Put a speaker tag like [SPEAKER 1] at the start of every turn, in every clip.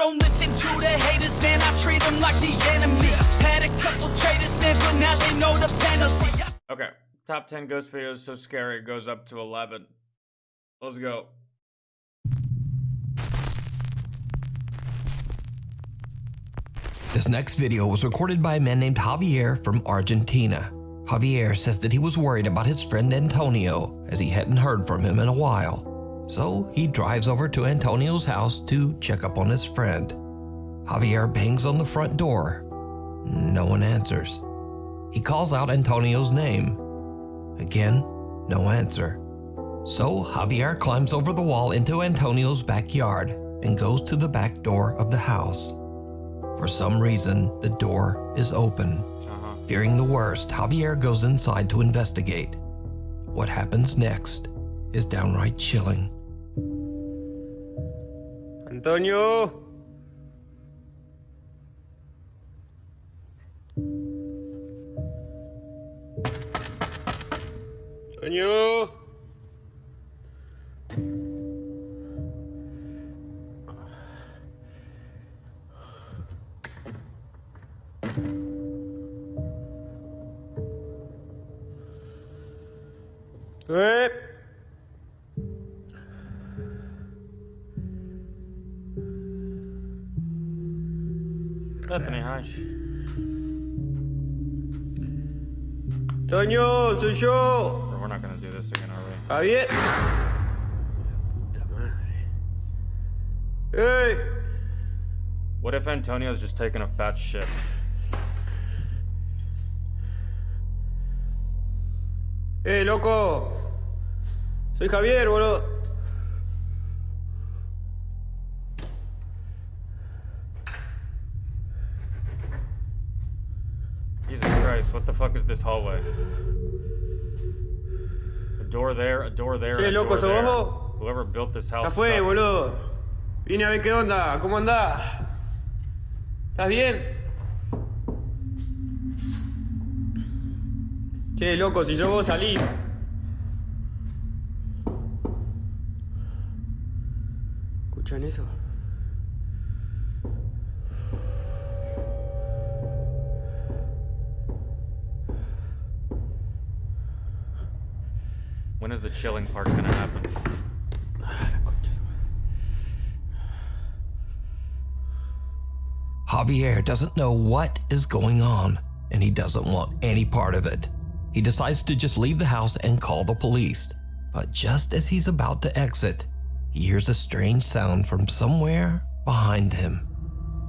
[SPEAKER 1] don't listen to the haters, man, I treat them like the enemy. Had a couple traitors, man, but now they know the penalty.
[SPEAKER 2] Okay, top 10 ghost videos so scary it goes up to 11. Let's go.
[SPEAKER 3] This next video was recorded by a man named Javier from Argentina. Javier says that he was worried about his friend Antonio as he hadn't heard from him in a while. So he drives over to Antonio's house to check up on his friend. Javier bangs on the front door. No one answers. He calls out Antonio's name. Again, no answer. So Javier climbs over the wall into Antonio's backyard and goes to the back door of the house. For some reason, the door is open. Fearing the worst, Javier goes inside to investigate. What happens next is downright chilling.
[SPEAKER 4] Antonio! Antonio! Hey!
[SPEAKER 2] Bethany, hush.
[SPEAKER 4] Antonio, soy yo!
[SPEAKER 2] Bro, we're not gonna do this again, are we?
[SPEAKER 4] Javier. Puta madre. Hey!
[SPEAKER 2] What if Antonio's just taking a fat shit?
[SPEAKER 4] Hey, loco. Soy Javier, boludo.
[SPEAKER 2] Jesus Christ, what the fuck is this hallway? A door there, a door there,
[SPEAKER 4] Che,
[SPEAKER 2] a
[SPEAKER 4] loco,
[SPEAKER 2] door
[SPEAKER 4] ¿sos
[SPEAKER 2] there.
[SPEAKER 4] vos?
[SPEAKER 2] Whoever built this house
[SPEAKER 4] Ya fue,
[SPEAKER 2] sucks.
[SPEAKER 4] boludo. Vine a ver qué onda. ¿Cómo andás? ¿Estás bien? Che, loco, si yo vos salí. ¿Escuchan eso?
[SPEAKER 2] When is the chilling part gonna happen?
[SPEAKER 3] Javier doesn't know what is going on, and he doesn't want any part of it. He decides to just leave the house and call the police. But just as he's about to exit, he hears a strange sound from somewhere behind him.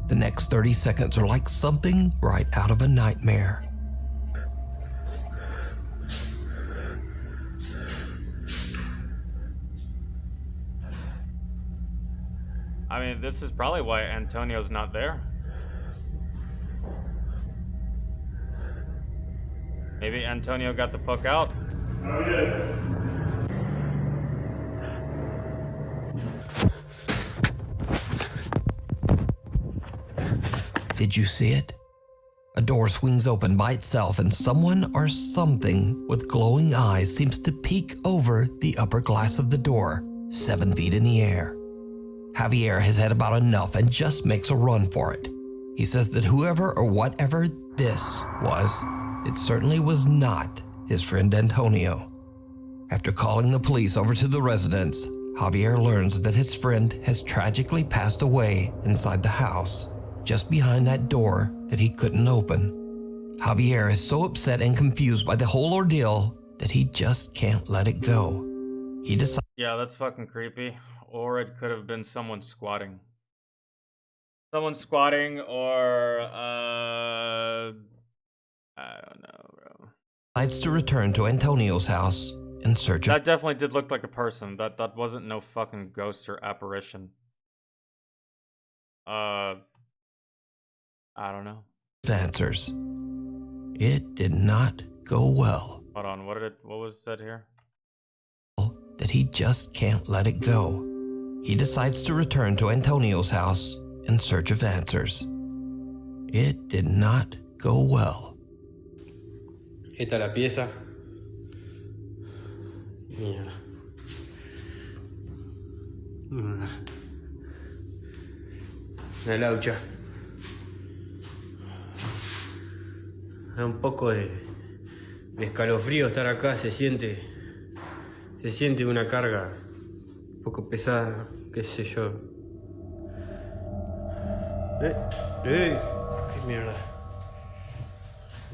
[SPEAKER 3] The next 30 seconds are like something right out of a nightmare.
[SPEAKER 2] I mean, this is probably why Antonio's not there. Maybe Antonio got the fuck out.
[SPEAKER 3] Did you see it? A door swings open by itself and someone or something with glowing eyes seems to peek over the upper glass of the door, 7 feet in the air. Javier has had about enough and just makes a run for it. He says that whoever or whatever this was, it certainly was not his friend Antonio. After calling the police over to the residence, Javier learns that his friend has tragically passed away inside the house, just behind that door that he couldn't open. Javier is so upset and confused by the whole ordeal that he just can't let it go. He decides.
[SPEAKER 2] Yeah, that's fucking creepy. Or it could have been someone squatting. Someone squatting or, I don't know, bro.
[SPEAKER 3] Decides to return to Antonio's house in search of
[SPEAKER 2] That definitely did look like a person. That wasn't no fucking ghost or apparition. I don't know.
[SPEAKER 3] answers. It did not go well.
[SPEAKER 2] Hold on, what was said here?
[SPEAKER 3] That he just can't let it go. He decides to return to Antonio's house in search of answers. It did not go well.
[SPEAKER 4] Esta es la pieza. Mierda. Una laucha. Da un poco de escalofrío estar acá, se siente una carga un poco pesada, qué sé yo. ¡Qué mierda!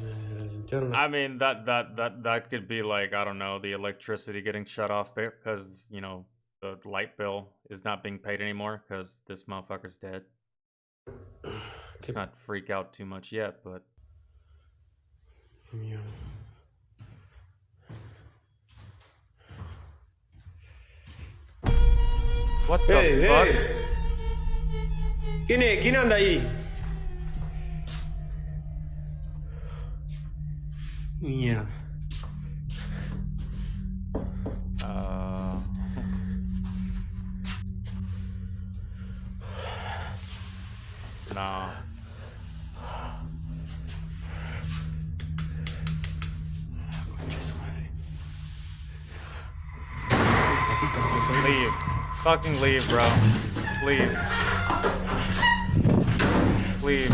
[SPEAKER 4] La linterna.
[SPEAKER 2] I mean, that could be like, I don't know, the electricity getting shut off because, you know, the light bill is not being paid anymore because this motherfucker's dead. Let's not freak out too much yet, but...
[SPEAKER 4] Mierda.
[SPEAKER 2] What the fuck?
[SPEAKER 4] ¿Quién anda ahí? Mierda.
[SPEAKER 2] No. Leave. Fucking leave, bro. Leave. Leave.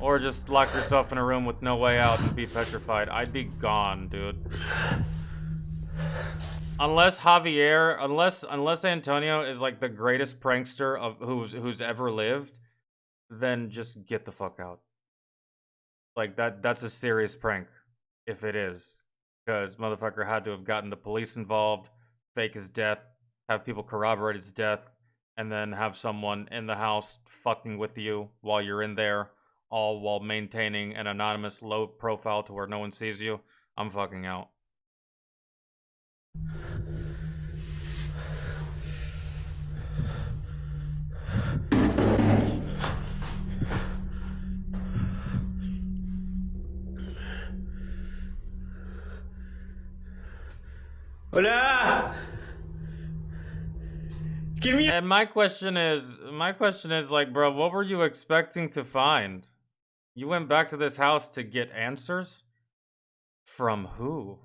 [SPEAKER 2] Or just lock yourself in a room with no way out and be petrified. I'd be gone, dude. Unless Javier, unless Antonio is like the greatest prankster of who's ever lived, then just get the fuck out. Like that's a serious prank, if it is. Because motherfucker had to have gotten the police involved, fake his death, have people corroborate his death, and then have someone in the house fucking with you while you're in there, all while maintaining an anonymous low profile to where no one sees you. I'm fucking out.
[SPEAKER 4] Hola.
[SPEAKER 2] And my question is like, bro, what were you expecting to find? You went back to this house to get answers? From who?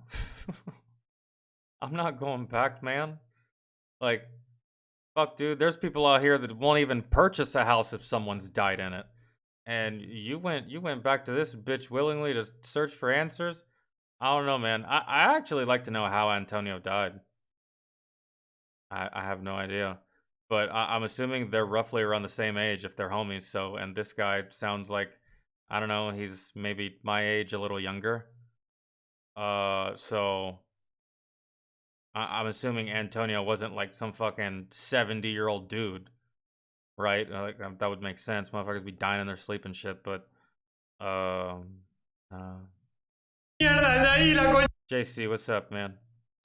[SPEAKER 2] I'm not going back, man. Like, fuck, dude, there's people out here that won't even purchase a house if someone's died in it. And you went back to this bitch willingly to search for answers? I don't know, man. I actually like to know how Antonio died. I have no idea. But I'm assuming they're roughly around the same age if they're homies. So, and this guy sounds like, I don't know, he's maybe my age, a little younger. So I'm assuming Antonio wasn't like some fucking 70-year-old dude, right? Like that would make sense. Motherfuckers be dying in their sleep and shit. But JC, what's up, man?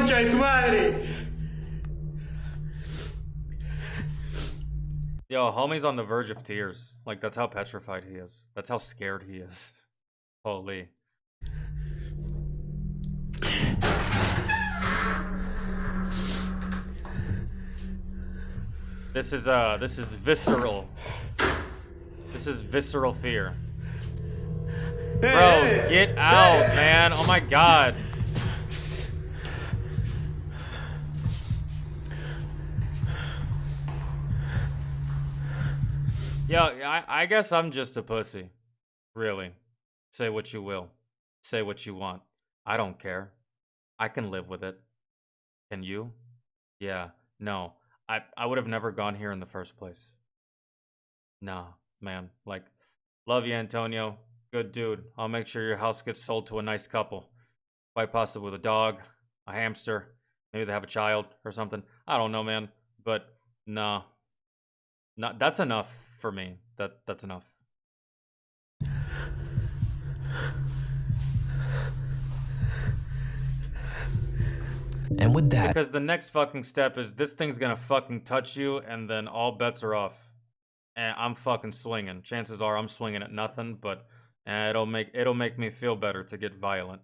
[SPEAKER 4] Concha de su madre.
[SPEAKER 2] Yo, homie's on the verge of tears. Like, that's how petrified he is. That's how scared he is. Holy. This is visceral. This is visceral fear. Bro, get out, man. Oh my god. Yo, I guess I'm just a pussy. Really. Say what you will. Say what you want. I don't care. I can live with it. Can you? Yeah. No. I would have never gone here in the first place. Nah, man. Like, love you, Antonio. Good dude. I'll make sure your house gets sold to a nice couple. Quite possibly with a dog, a hamster. Maybe they have a child or something. I don't know, man. But, nah. Not, that's enough for me. That's enough.
[SPEAKER 3] And with that,
[SPEAKER 2] Because the next fucking step is this thing's gonna fucking touch you, and then all bets are off. And I'm fucking swinging. Chances are I'm swinging at nothing, but it'll make me feel better to get violent.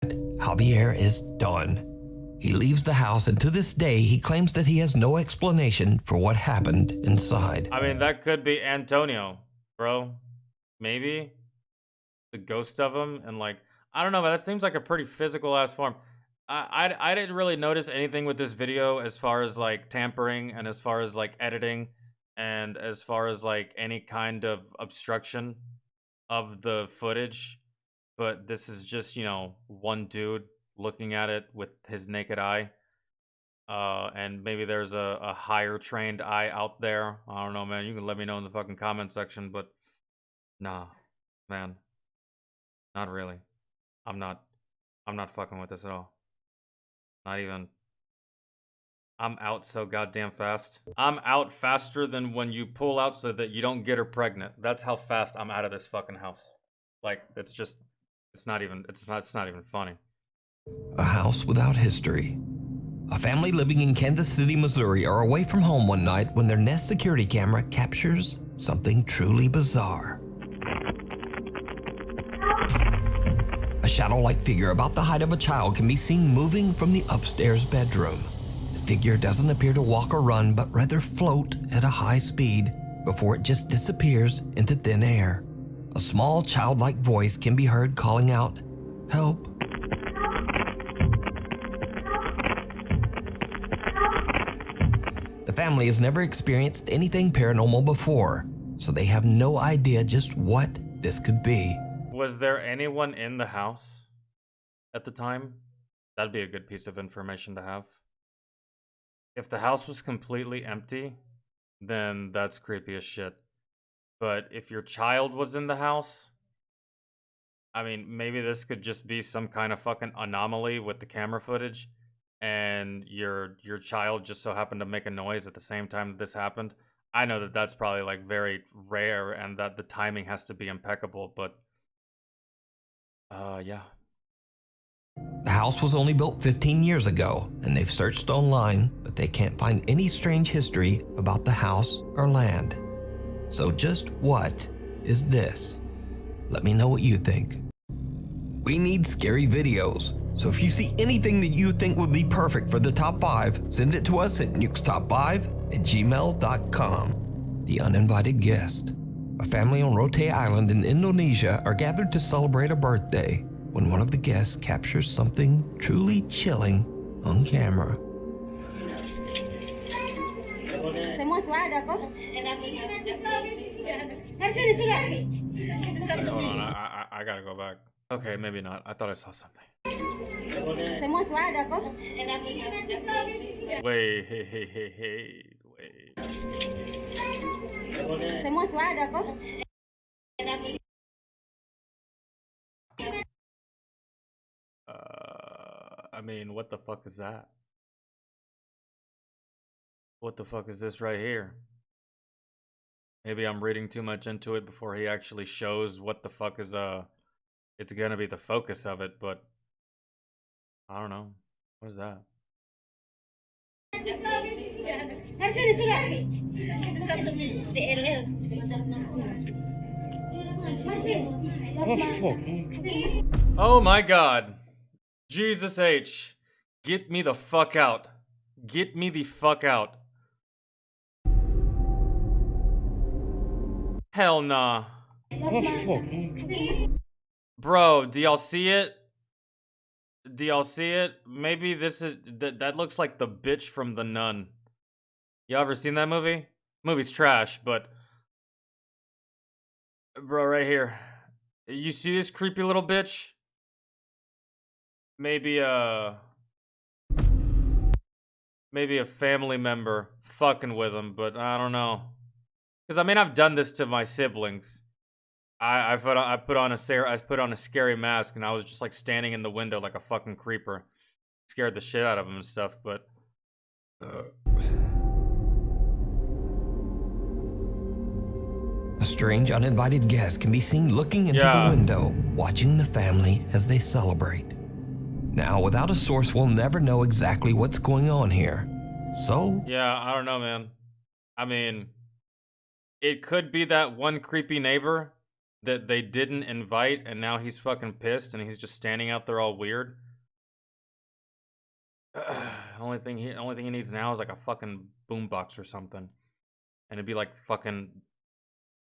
[SPEAKER 3] Javier is done. He leaves the house, and to this day, he claims that he has no explanation for what happened inside.
[SPEAKER 2] I mean, that could be Antonio, bro. Maybe the ghost of him, and like, I don't know, but that seems like a pretty physical ass form. I didn't really notice anything with this video as far as like tampering and as far as like editing. And as far as like any kind of obstruction of the footage, but this is just, you know, one dude looking at it with his naked eye. And maybe there's a higher trained eye out there. I don't know, man. You can let me know in the fucking comment section, but nah, man. Not really. I'm not fucking with this at all. Not even. I'm out so goddamn fast. I'm out faster than when you pull out so that you don't get her pregnant. That's how fast I'm out of this fucking house. Like, it's just, it's not even funny.
[SPEAKER 3] A house without history. A family living in Kansas City, Missouri are away from home one night when their Nest security camera captures something truly bizarre. A shadow-like figure about the height of a child can be seen moving from the upstairs bedroom. The figure doesn't appear to walk or run, but rather float at a high speed before it just disappears into thin air. A small childlike voice can be heard calling out, "Help." The family has never experienced anything paranormal before, so they have no idea just what this could be.
[SPEAKER 2] Was there anyone in the house at the time? That'd be a good piece of information to have. If the house was completely empty, then that's creepy as shit. But if your child was in the house, I mean, maybe this could just be some kind of fucking anomaly with the camera footage, and your child just so happened to make a noise at the same time that this happened. I know that that's probably like very rare and that the timing has to be impeccable, but yeah.
[SPEAKER 3] The house was only built 15 years ago, and they've searched online, but they can't find any strange history about the house or land. So just what is this? Let me know what you think. We need scary videos, so if you see anything that you think would be perfect for the top 5, send it to us at nukestop5@gmail.com. The uninvited guest. A family on Rote Island in Indonesia are gathered to celebrate a birthday when one of the guests captures something truly chilling on camera.
[SPEAKER 5] Semua suara kok.
[SPEAKER 2] Wait, hold on, I gotta go back. Okay, maybe not. I thought I saw something.
[SPEAKER 5] Semua suara kok.
[SPEAKER 2] Wait.
[SPEAKER 5] Semua suara kok.
[SPEAKER 2] I mean, what the fuck is that? What the fuck is this right here? Maybe I'm reading too much into it before he actually shows what the fuck is, it's gonna be the focus of it, but I don't know. What is that? Oh my god. Jesus H. Get me the fuck out. Get me the fuck out. Hell nah. Bro, do y'all see it? Do y'all see it? Maybe this is... That looks like the bitch from The Nun. Y'all ever seen that movie? Movie's trash, but... Bro, right here. You see this creepy little bitch? Maybe a family member fucking with him, but I don't know. Because I mean, I've done this to my siblings. I put on a scary mask, and I was just like standing in the window like a fucking creeper, scared the shit out of them and stuff. But
[SPEAKER 3] a strange uninvited guest can be seen looking into the window, watching the family as they celebrate. Now, without a source, we'll never know exactly what's going on here. So...
[SPEAKER 2] yeah, I don't know, man. I mean, it could be that one creepy neighbor that they didn't invite, and now he's fucking pissed, and he's just standing out there all weird. Only thing he needs now is like a fucking boombox or something. And it'd be like fucking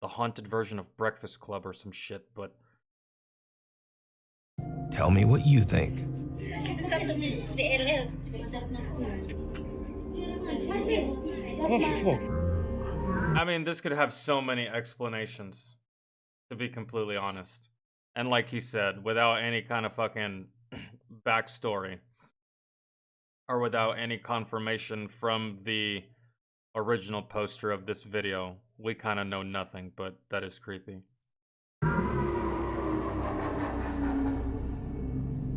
[SPEAKER 2] the haunted version of Breakfast Club or some shit, but...
[SPEAKER 3] tell me what you think.
[SPEAKER 2] I mean, this could have so many explanations, to be completely honest. And like he said, without any kind of fucking backstory, or without any confirmation from the original poster of this video, we kind of know nothing, but that is creepy.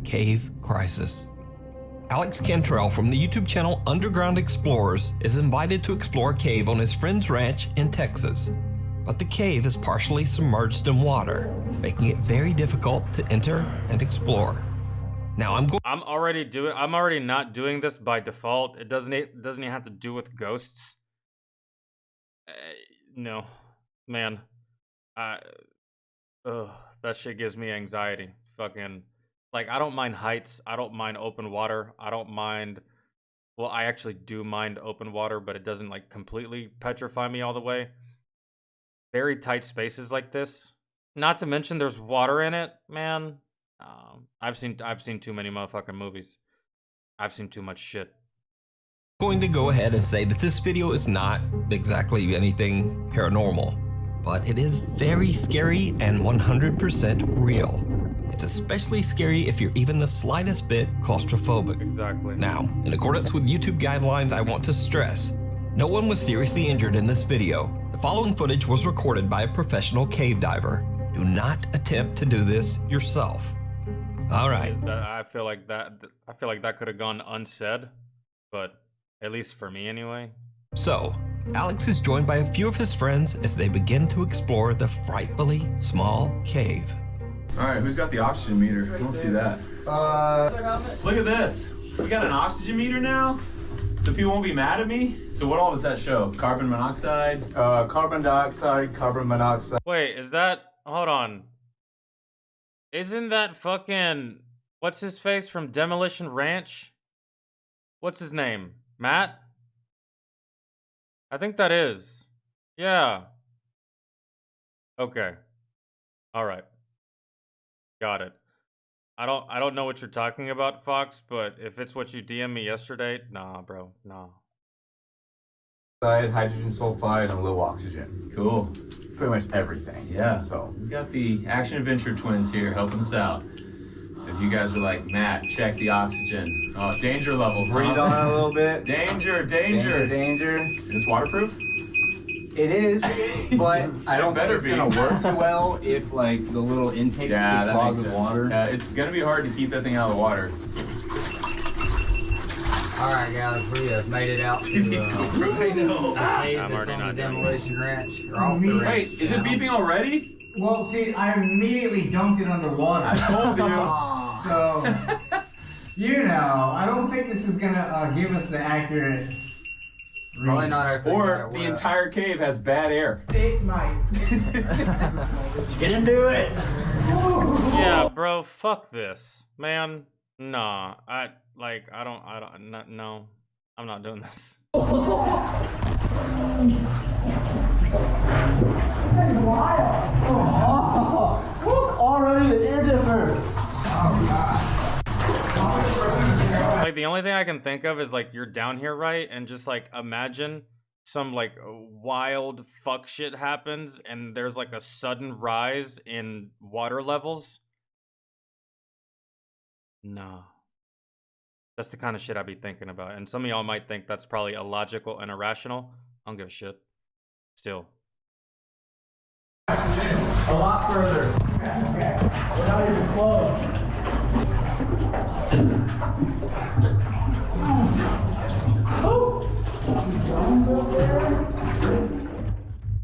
[SPEAKER 3] Cave Crisis. Alex Cantrell from the YouTube channel Underground Explorers is invited to explore a cave on his friend's ranch in Texas. But the cave is partially submerged in water, making it very difficult to enter and explore. Now
[SPEAKER 2] I'm already not doing this by default. It doesn't even have to do with ghosts. No, man. That shit gives me anxiety. Fucking, like, I don't mind heights. I don't mind open water. I don't mind. Well, I actually do mind open water, but it doesn't like completely petrify me all the way. Very tight spaces like this. Not to mention there's water in it, man. I've seen too many motherfucking movies. I've seen too much shit.
[SPEAKER 3] Going to go ahead and say that this video is not exactly anything paranormal, but it is very scary and 100% real. It's especially scary if you're even the slightest bit claustrophobic.
[SPEAKER 2] Exactly.
[SPEAKER 3] Now, in accordance with YouTube guidelines, I want to stress, no one was seriously injured in this video. The following footage was recorded by a professional cave diver. Do not attempt to do this yourself. All right.
[SPEAKER 2] I feel like that could have gone unsaid, but at least for me anyway.
[SPEAKER 3] So, Alex is joined by a few of his friends as they begin to explore the frightfully small cave.
[SPEAKER 6] All right, who's got the oxygen meter? I don't see that. Look at this. We got an oxygen meter now? So people won't be mad at me? So what all does that show? Carbon monoxide?
[SPEAKER 7] Carbon dioxide, carbon monoxide.
[SPEAKER 2] Wait, is that... Hold on. Isn't that fucking... What's his face from Demolition Ranch? What's his name? Matt? I think that is. Yeah. Okay. Alright. Got it. I don't know what you're talking about, Fox, but if it's what you DM'd me yesterday, nah, bro, nah.
[SPEAKER 7] Hydrogen sulfide, and low oxygen.
[SPEAKER 6] Cool.
[SPEAKER 7] Pretty much everything.
[SPEAKER 6] Yeah.
[SPEAKER 7] So
[SPEAKER 6] We got the Action Adventure twins here helping us out. As you guys are like, Matt, check the oxygen. Oh, danger levels,
[SPEAKER 7] breathe
[SPEAKER 6] huh?
[SPEAKER 7] on it a little bit.
[SPEAKER 6] Danger.
[SPEAKER 7] Danger.
[SPEAKER 6] It's waterproof?
[SPEAKER 7] It is, but I don't
[SPEAKER 6] better
[SPEAKER 7] think it's gonna work too well if like the little intakes
[SPEAKER 6] Yeah,
[SPEAKER 7] get
[SPEAKER 6] that
[SPEAKER 7] clogged
[SPEAKER 6] makes
[SPEAKER 7] with
[SPEAKER 6] sense.
[SPEAKER 7] water.
[SPEAKER 6] It's gonna be hard to keep that thing out of the water.
[SPEAKER 8] Alright guys, we have made it out to
[SPEAKER 6] These GoPros, I know.
[SPEAKER 8] the cave
[SPEAKER 2] I'm
[SPEAKER 8] that's
[SPEAKER 2] already
[SPEAKER 8] on the
[SPEAKER 2] not doing
[SPEAKER 8] demolition ranch. Or off the ranch.
[SPEAKER 6] Wait, is it beeping already?
[SPEAKER 8] Well, see, I immediately dunked it underwater.
[SPEAKER 6] I told you.
[SPEAKER 8] So, you know, I don't think this is gonna give us the accurate... Probably not accurate.
[SPEAKER 6] Or the entire cave has bad air.
[SPEAKER 8] It might. Get into it!
[SPEAKER 2] Yeah, bro, fuck this. Man, nah. No. I'm not doing this. Like, the only thing I can think of is, like, you're down here, right? And just, like, imagine some, like, wild fuck shit happens and there's, like, a sudden rise in water levels. No. That's the kind of shit I'd be thinking about. And some of y'all might think that's probably illogical and irrational. I don't give a shit. Still.
[SPEAKER 8] A lot further. We're not even close.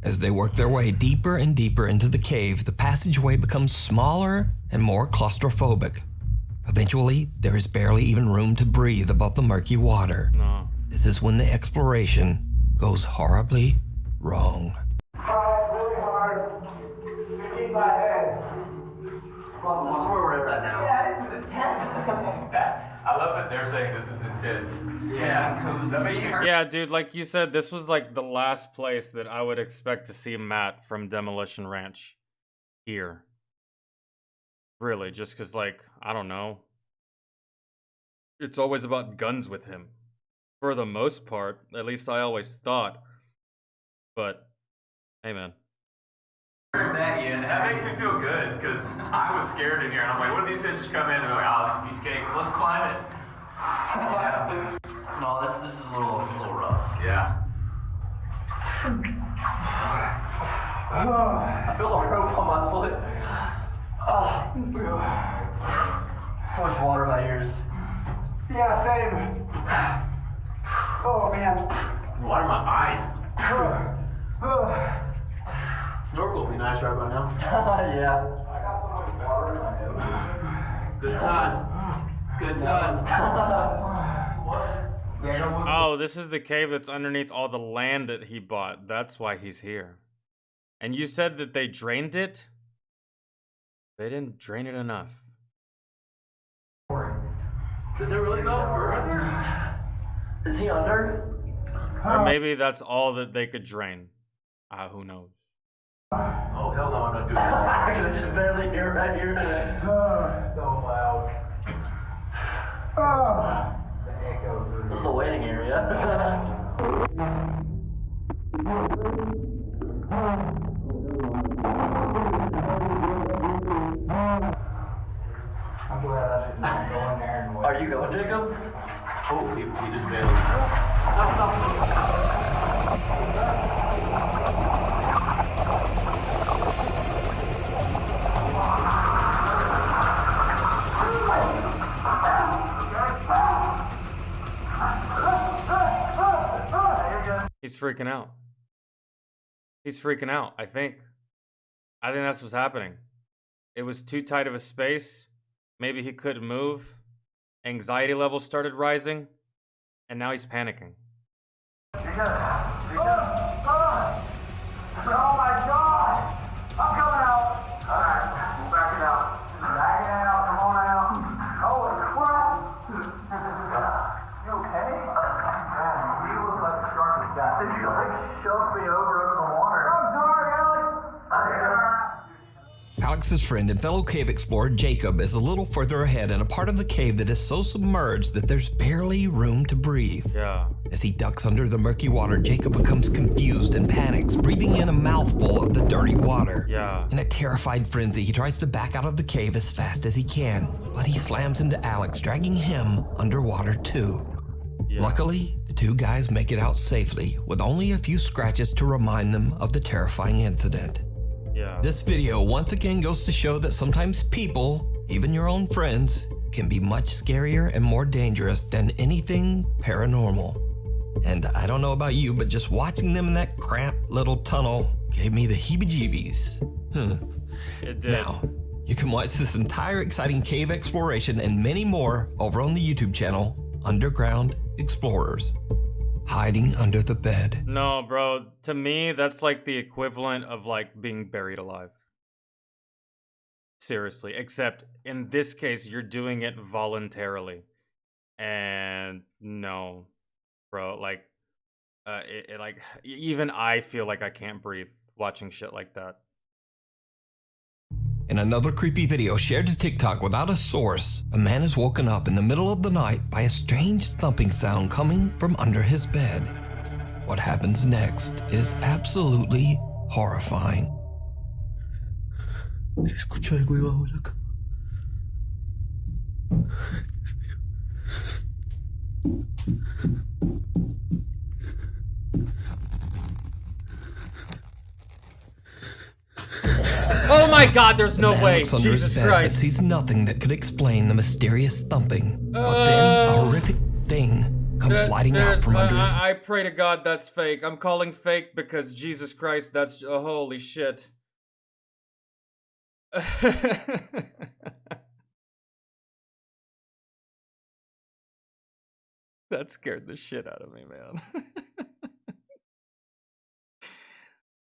[SPEAKER 3] As they work their way deeper and deeper into the cave, the passageway becomes smaller and more claustrophobic. Eventually, there is barely even room to breathe above the murky water.
[SPEAKER 2] No.
[SPEAKER 3] This is when the exploration goes horribly wrong.
[SPEAKER 8] Try really hard to keep my head. Well, this is where we're at right now. Yeah, this is intense.
[SPEAKER 6] I love that they're saying this is intense.
[SPEAKER 8] Yeah,
[SPEAKER 6] That makes me
[SPEAKER 2] Yeah, dude, like you said, this was like the last place that I would expect to see Matt from Demolition Ranch here. Really, just because, like, I don't know. It's always about guns with him. For the most part, at least I always thought. But Hey, man.
[SPEAKER 6] That makes me feel good because I was scared in here and I'm like, what if these things just come in and they're like, oh, it's a piece of cake. Let's climb it. Yeah.
[SPEAKER 9] No, this is a little rough.
[SPEAKER 6] Yeah.
[SPEAKER 9] I feel the rope on my foot. So much water in my ears.
[SPEAKER 8] Yeah, same. Oh, man.
[SPEAKER 6] Water in my eyes.
[SPEAKER 9] Snorkel would be nice right about now. Yeah.
[SPEAKER 8] I got so much water in my nose.
[SPEAKER 9] Good times. Good times.
[SPEAKER 2] Oh, this is the cave that's underneath all the land that he bought. That's why he's here. And you said that they drained it? They didn't drain it enough.
[SPEAKER 9] Does it really go further? Is he under?
[SPEAKER 2] Or maybe that's all that they could drain. Who knows?
[SPEAKER 9] Oh, hell no, I'm not doing that. I can just barely hear right here. So loud. This is the waiting area. Are you going, Jacob?
[SPEAKER 4] Oh, he just bailed.
[SPEAKER 2] He's freaking out. He's freaking out, I think. I think that's what's happening. It was too tight of a space. Maybe he couldn't move. Anxiety levels started rising. And now he's panicking.
[SPEAKER 8] Oh my God! I'm coming out. Alright, we're backing out. Backing out, come on out. Holy crap! You okay? You look like a shark was got. Did you like shove me over the water? I'm sorry, Alex.
[SPEAKER 3] Alex's friend and fellow cave explorer Jacob is a little further ahead in a part of the cave that is so submerged that there's barely room to breathe.
[SPEAKER 2] Yeah.
[SPEAKER 3] As he ducks under the murky water, Jacob becomes confused and panics, breathing in a mouthful of the dirty water.
[SPEAKER 2] Yeah.
[SPEAKER 3] In a terrified frenzy, he tries to back out of the cave as fast as he can, but he slams into Alex, dragging him underwater too.
[SPEAKER 2] Yeah.
[SPEAKER 3] Luckily, the two guys make it out safely, with only a few scratches to remind them of the terrifying incident.
[SPEAKER 2] Yeah.
[SPEAKER 3] This video once again goes to show that sometimes people, even your own friends, can be much scarier and more dangerous than anything paranormal. And I don't know about you, but just watching them in that cramped little tunnel gave me the heebie-jeebies.
[SPEAKER 2] It did.
[SPEAKER 3] Now, you can watch this entire exciting cave exploration and many more over on the YouTube channel, Underground Explorers. Hiding under the bed.
[SPEAKER 2] No, bro. To me, that's like the equivalent of like being buried alive. Seriously. Except in this case, you're doing it voluntarily. And no, bro. Like, like even I feel like I can't breathe watching shit like that.
[SPEAKER 3] In another creepy video shared to TikTok without a source, a man is woken up in the middle of the night by a strange thumping sound coming from under his bed. What happens next is absolutely horrifying.
[SPEAKER 4] Se escucha algo debajo de la cama.
[SPEAKER 2] Oh my God, there's no
[SPEAKER 3] The man
[SPEAKER 2] way.
[SPEAKER 3] looks under
[SPEAKER 2] Jesus
[SPEAKER 3] his bed,
[SPEAKER 2] Christ.
[SPEAKER 3] but sees nothing that could explain the mysterious thumping. But then a horrific thing comes sliding out from under his
[SPEAKER 2] I pray to God that's fake. I'm calling fake because Jesus Christ, that's holy shit. That scared the shit out of me, man.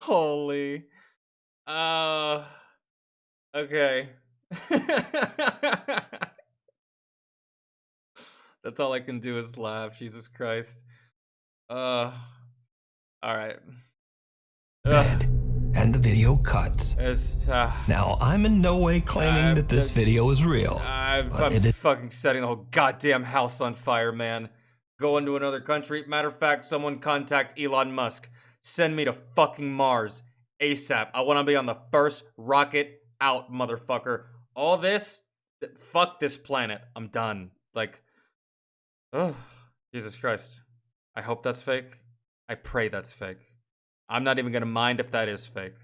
[SPEAKER 2] Holy. Okay. That's all I can do is laugh. Jesus Christ. All right.
[SPEAKER 3] bed, and the video cuts.
[SPEAKER 2] It's,
[SPEAKER 3] Now, I'm in no way claiming that this video is real.
[SPEAKER 2] I'm
[SPEAKER 3] but it is
[SPEAKER 2] fucking setting the whole goddamn house on fire, man. Going to another country. Matter of fact, someone contact Elon Musk. Send me to fucking Mars. ASAP. I want to be on the first rocket out, motherfucker. All this, fuck this planet. I'm done. Like, oh, Jesus Christ. I hope that's fake. I pray that's fake. I'm not even gonna mind if that is fake.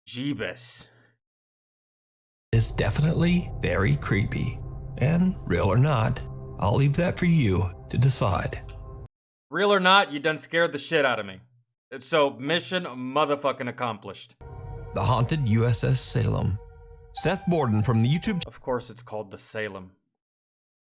[SPEAKER 2] Jeebus.
[SPEAKER 3] It's definitely very creepy. And real or not, I'll leave that for you to decide.
[SPEAKER 2] Real or not, you done scared the shit out of me. So, mission motherfucking accomplished.
[SPEAKER 3] The haunted USS Salem. Seth Borden from the YouTube
[SPEAKER 2] Of course it's called the Salem.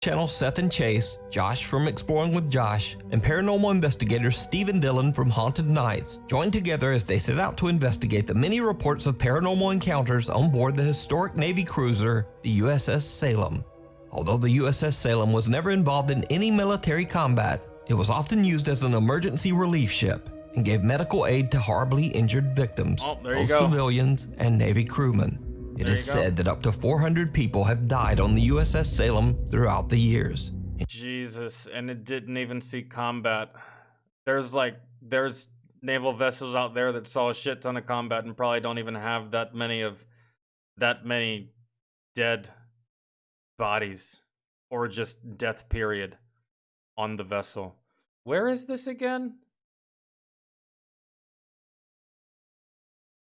[SPEAKER 3] channel Seth and Chase, Josh from Exploring with Josh, and paranormal investigators Steve and Dylan from Haunted Nights join together as they set out to investigate the many reports of paranormal encounters on board the historic Navy cruiser, the USS Salem. Although the USS Salem was never involved in any military combat, it was often used as an emergency relief ship and gave medical aid to horribly injured victims, both civilians and Navy crewmen. It is said that up to 400 people have died on the USS Salem throughout the years.
[SPEAKER 2] Jesus, and it didn't even see combat. There's naval vessels out there that saw a shit ton of combat and probably don't even have that many dead bodies or just death period on the vessel. Where is this again?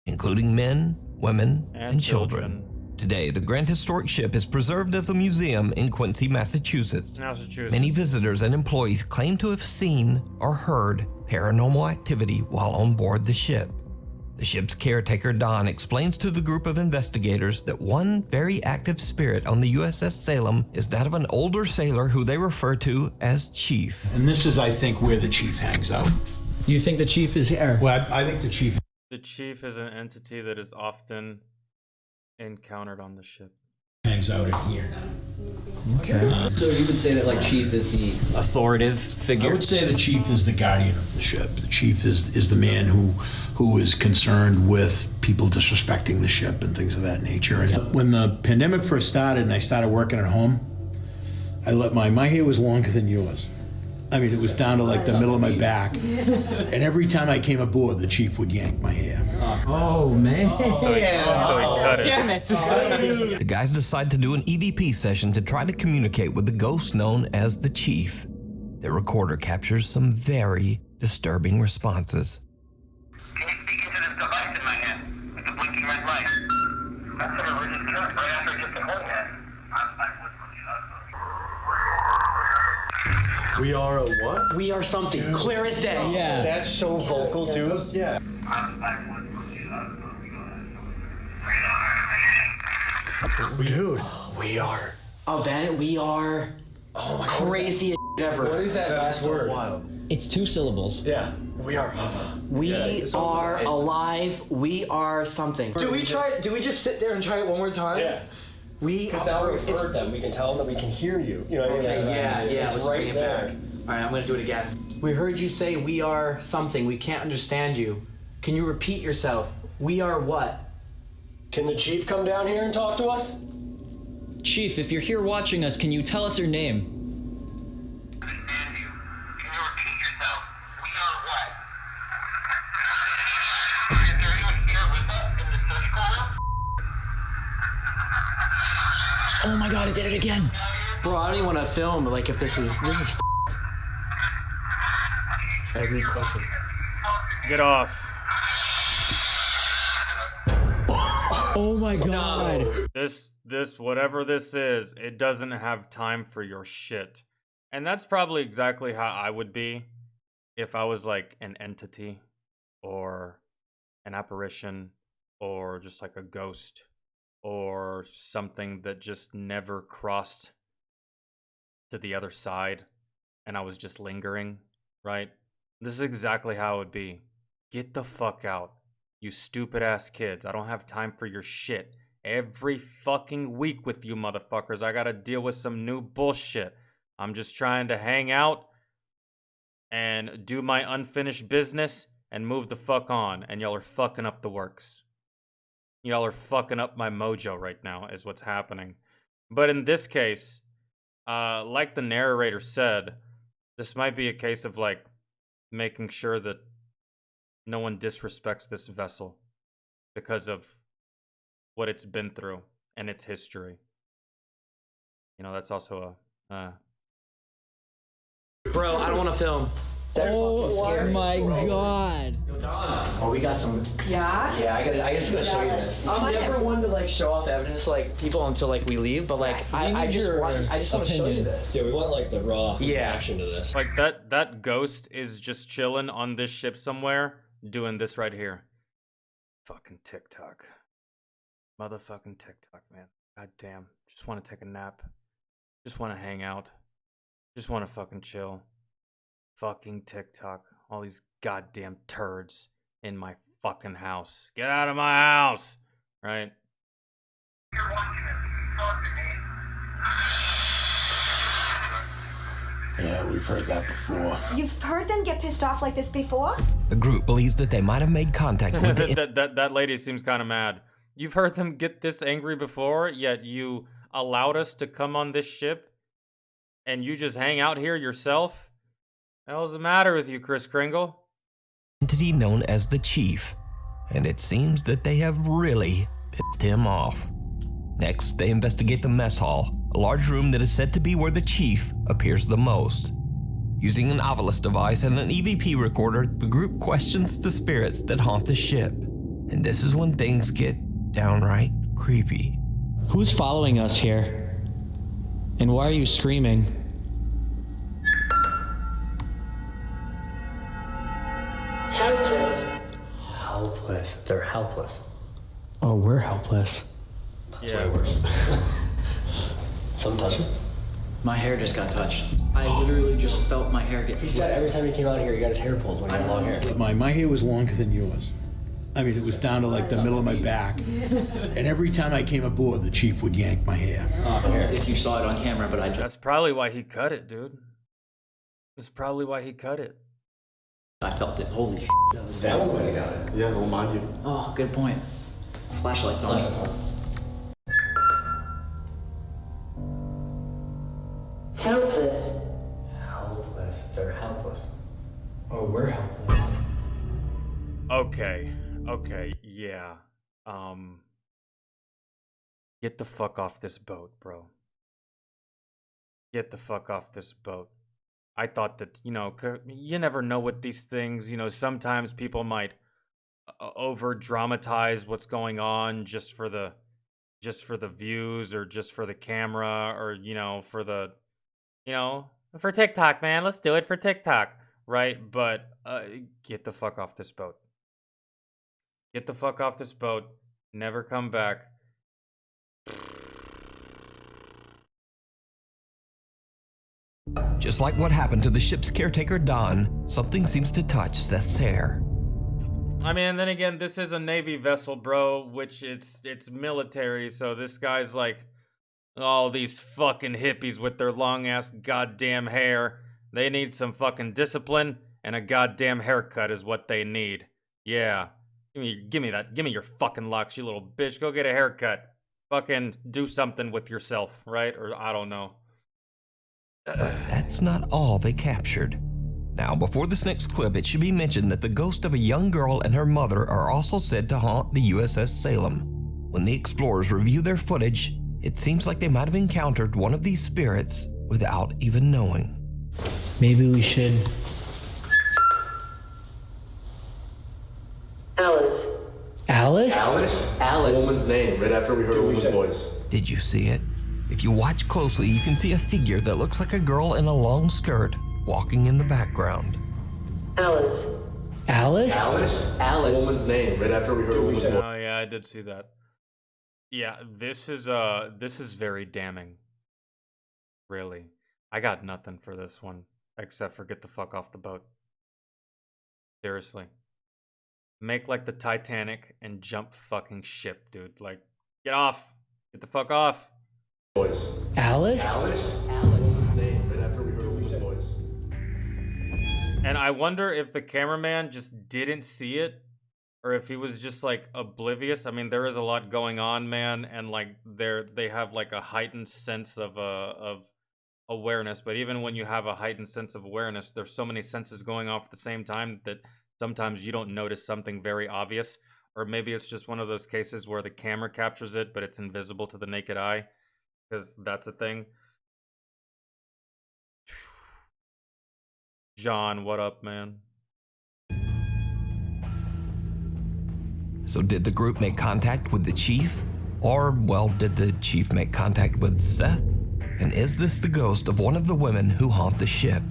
[SPEAKER 3] Including men, women, and children. Today, the Grand Historic Ship is preserved as a museum in Quincy, Massachusetts. Many visitors and employees claim to have seen or heard paranormal activity while on board the ship. The ship's caretaker, Don, explains to the group of investigators that one very active spirit on the USS Salem is that of an older sailor who they refer to as Chief.
[SPEAKER 10] And this is, I think, where the chief hangs out.
[SPEAKER 11] You think the chief is here?
[SPEAKER 10] Well, I think the chief...
[SPEAKER 2] The chief is an entity that is often encountered on the ship.
[SPEAKER 10] Hangs out in here now.
[SPEAKER 11] Okay. So you would say that like chief is the authoritative figure?
[SPEAKER 10] I would say the chief is the guardian of the ship. The chief is the man who is concerned with people disrespecting the ship and things of that nature. And when the pandemic first started and I started working at home, I let my hair was longer than yours. I mean, it was down to like the middle of my back. And every time I came aboard, the chief would yank my hair.
[SPEAKER 11] Oh, man.
[SPEAKER 2] So he cut it.
[SPEAKER 11] Damn it.
[SPEAKER 3] The guys decide to do an EVP session to try to communicate with the ghost known as the Chief. Their recorder captures some very disturbing responses.
[SPEAKER 8] Can you speak into this device in my hand with the blinking red light? That's what I was just right after I just the whole hand.
[SPEAKER 12] We are a what?
[SPEAKER 13] We are something. Clear as day.
[SPEAKER 11] Yeah.
[SPEAKER 12] That's so vocal too. Yeah.
[SPEAKER 10] Dude.
[SPEAKER 13] We are. Oh, Ben, we are.
[SPEAKER 12] Oh my
[SPEAKER 13] crazy ever.
[SPEAKER 12] What is that last word?
[SPEAKER 11] So it's 2 syllables.
[SPEAKER 12] Yeah. We are.
[SPEAKER 13] We are alive. We are something.
[SPEAKER 12] Do we just sit there and try it one more time?
[SPEAKER 14] Yeah.
[SPEAKER 12] Because now we've heard them, we can tell them that we can hear you. You know what I mean?
[SPEAKER 13] Okay, yeah, let's bring it
[SPEAKER 12] there.
[SPEAKER 13] back. All right, I'm gonna do it again. We heard you say we are something. We can't understand you. Can you repeat yourself? We are what?
[SPEAKER 12] Can the chief come down here and talk to us?
[SPEAKER 11] Chief, if you're here watching us, can you tell us your name? Oh my god, it did it again.
[SPEAKER 13] Bro, I don't even want to film like if this is
[SPEAKER 12] Every question.
[SPEAKER 2] Get off.
[SPEAKER 11] Oh my god.
[SPEAKER 2] This whatever this is, it doesn't have time for your shit. And that's probably exactly how I would be if I was like an entity or an apparition or just like a ghost or something that just never crossed to the other side and I was just lingering, right? This is exactly how it would be. Get the fuck out, you stupid ass kids. I don't have time for your shit. Every fucking week with you motherfuckers, I gotta deal with some new bullshit. I'm just trying to hang out and do my unfinished business and move the fuck on, and y'all are fucking up the works. Y'all are fucking up my mojo right now is what's happening. But in this case, like the narrator said, this might be a case of like making sure that no one disrespects this vessel because of what it's been through and its history. You know, that's also a
[SPEAKER 13] Bro, I don't want to film.
[SPEAKER 11] Oh my god.
[SPEAKER 13] Oh, we got some.
[SPEAKER 12] Yeah?
[SPEAKER 13] Yeah, I just gotta show you this. I'm never one to like show off evidence to like people until like we leave, but like I just want to show you this.
[SPEAKER 12] Yeah, we want like the raw
[SPEAKER 13] Yeah.
[SPEAKER 12] reaction to this.
[SPEAKER 2] like that ghost is just chilling on this ship somewhere doing this right here. Fucking TikTok. Motherfucking TikTok, man. God damn. Just want to take a nap. Just want to hang out. Just want to fucking chill. Fucking TikTok. All these goddamn turds in my fucking house. Get out of my house! Right?
[SPEAKER 10] Yeah, we've heard that before.
[SPEAKER 14] You've heard them get pissed off like this before?
[SPEAKER 3] The group believes that they might have made contact with the
[SPEAKER 2] that lady seems kind of mad. You've heard them get this angry before, yet you allowed us to come on this ship, and you just hang out here yourself? The hell's the matter with you, Kris Kringle?
[SPEAKER 3] entity known as the Chief, and it seems that they have really pissed him off. Next, they investigate the mess hall, a large room that is said to be where the Chief appears the most. Using an Ovilus device and an EVP recorder, the group questions the spirits that haunt the ship, and this is when things get downright creepy.
[SPEAKER 11] Who's following us here? And why are you screaming?
[SPEAKER 12] Helpless. Helpless. They're helpless.
[SPEAKER 11] Oh, we're helpless.
[SPEAKER 12] That's way worse. Sometimes.
[SPEAKER 15] My hair just got touched. I literally just felt my hair get
[SPEAKER 12] He said every time he came out here, he got his hair pulled when he had long hair.
[SPEAKER 10] My hair was longer than yours. I mean, it was down to like the middle of my back. And every time I came aboard, the Chief would yank my hair.
[SPEAKER 15] If you saw it on camera, but I just...
[SPEAKER 2] That's probably why he cut it, dude. That's probably why he cut it.
[SPEAKER 15] I felt it. Holy shit.
[SPEAKER 12] That one when he got it. Yeah, we'll mind you.
[SPEAKER 15] Oh, good point. Flashlight's on.
[SPEAKER 12] Helpless. Helpless. They're helpless.
[SPEAKER 11] Oh, we're helpless.
[SPEAKER 2] Okay, yeah. Get the fuck off this boat, bro. Get the fuck off this boat. I thought that, you know, you never know with these things, you know, sometimes people might over dramatize what's going on just for the views or just for the camera or, you know, for TikTok, man. Let's do it for TikTok, right? But get the fuck off this boat. Get the fuck off this boat. Never come back.
[SPEAKER 3] Just like what happened to the ship's caretaker Don, something seems to touch Seth's hair.
[SPEAKER 2] I mean, then again, this is a Navy vessel, bro, which it's military, so this guy's like, all these fucking hippies with their long-ass goddamn hair. They need some fucking discipline, and a goddamn haircut is what they need. Yeah. Give me that. Give me your fucking locks, you little bitch. Go get a haircut. Fucking do something with yourself, right? Or I don't know.
[SPEAKER 3] But that's not all they captured. Now, before this next clip, it should be mentioned that the ghost of a young girl and her mother are also said to haunt the USS Salem. When the explorers review their footage, it seems like they might have encountered one of these spirits without even knowing.
[SPEAKER 11] Maybe we should...
[SPEAKER 12] Alice.
[SPEAKER 11] Alice?
[SPEAKER 12] Alice. A woman's name, right after we heard a woman's voice.
[SPEAKER 3] Did you see it? If you watch closely, you can see a figure that looks like a girl in a long skirt walking in the background.
[SPEAKER 12] Alice.
[SPEAKER 11] Alice?
[SPEAKER 12] A woman's name, right after we heard a woman's voice.
[SPEAKER 2] Oh yeah, I did see that. Yeah, this is very damning. Really. I got nothing for this one except for get the fuck off the boat. Seriously. Make like the Titanic and jump fucking ship, dude. Like, get off. Get the fuck off.
[SPEAKER 12] Voice.
[SPEAKER 11] Alice?
[SPEAKER 12] Name, right after we heard a woman's voice.
[SPEAKER 2] And I wonder if the cameraman just didn't see it or if he was just like oblivious. I mean, there is a lot going on, man, and like they have like a heightened sense of awareness. But even when you have a heightened sense of awareness, there's so many senses going off at the same time that sometimes you don't notice something very obvious. Or maybe it's just one of those cases where the camera captures it, but it's invisible to the naked eye. Because that's a thing. John, what up, man?
[SPEAKER 3] So did the group make contact with the chief? Or, well, did the chief make contact with Seth? And is this the ghost of one of the women who haunt the ship?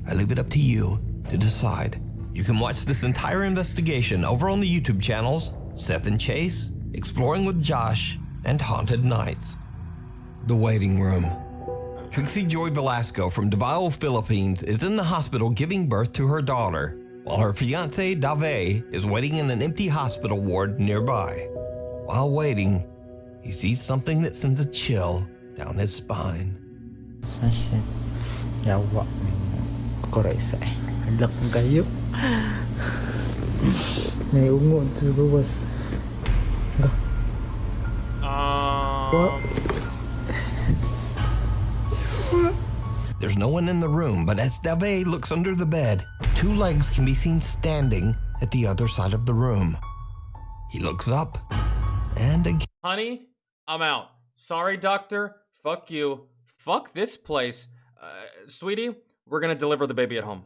[SPEAKER 3] I leave it up to you to decide. You can watch this entire investigation over on the YouTube channels Seth and Chase, Exploring with Josh, and Haunted Nights. The Waiting Room. Trixie Joy Velasco from Davao, Philippines is in the hospital giving birth to her daughter, while her fiancé Dave is waiting in an empty hospital ward nearby. While waiting, he sees something that sends a chill down his spine.
[SPEAKER 16] Sasha, yawa koresa. Halak kayo. Naiungon sa bawas. What?
[SPEAKER 3] There's no one in the room, but as Dave looks under the bed, two legs can be seen standing at the other side of the room. He looks up, and again.
[SPEAKER 2] Honey, I'm out. Sorry, doctor. Fuck you. Fuck this place. Sweetie, we're gonna deliver the baby at home.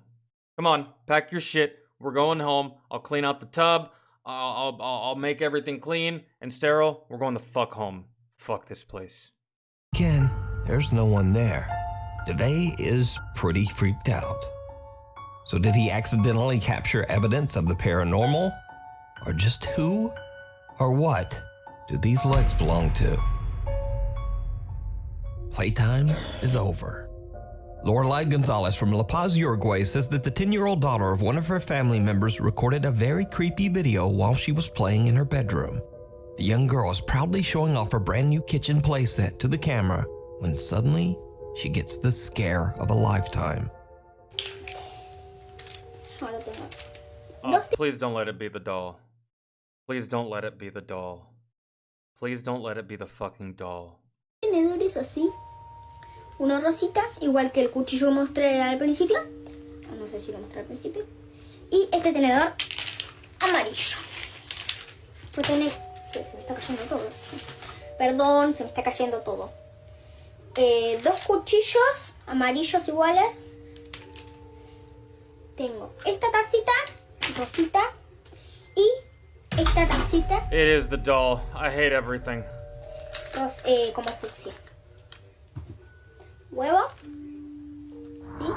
[SPEAKER 2] Come on, pack your shit. We're going home. I'll clean out the tub. I'll make everything clean and sterile. We're going the fuck home. Fuck this place.
[SPEAKER 3] Again, there's no one there. Dave is pretty freaked out. So did he accidentally capture evidence of the paranormal? Or just who or what do these legs belong to? Playtime is over. Lorelai Gonzalez from La Paz, Uruguay says that the 10-year-old daughter of one of her family members recorded a very creepy video while she was playing in her bedroom. The young girl is proudly showing off her brand new kitchen playset to the camera when suddenly she gets the scare of a lifetime.
[SPEAKER 2] Please don't let it be the doll. Please don't let it be the doll. Please don't let it be the fucking doll.
[SPEAKER 17] Tenedores así. Uno rosita, igual que el cuchillo que mostré al principio. No sé si lo mostré al principio. Y este tenedor amarillo. Voy a tener... Se me está cayendo todo. Perdón, se me está cayendo todo. Dos cuchillos amarillos iguales. Tengo esta tacita rosita y esta tacita.
[SPEAKER 2] It is the doll. I hate everything.
[SPEAKER 17] Como fucsia. Huevo. ¿Sí?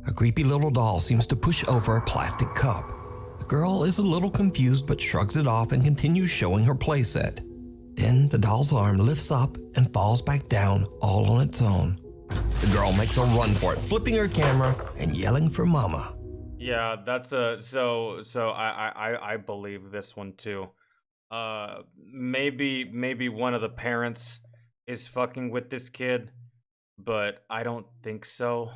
[SPEAKER 3] A creepy little doll seems to push over a plastic cup. The girl is a little confused but shrugs it off and continues showing her playset. Then the doll's arm lifts up and falls back down all on its own. The girl makes a run for it, flipping her camera and yelling for mama.
[SPEAKER 2] Yeah, that's a I believe this one too. Maybe one of the parents is fucking with this kid, but I don't think so.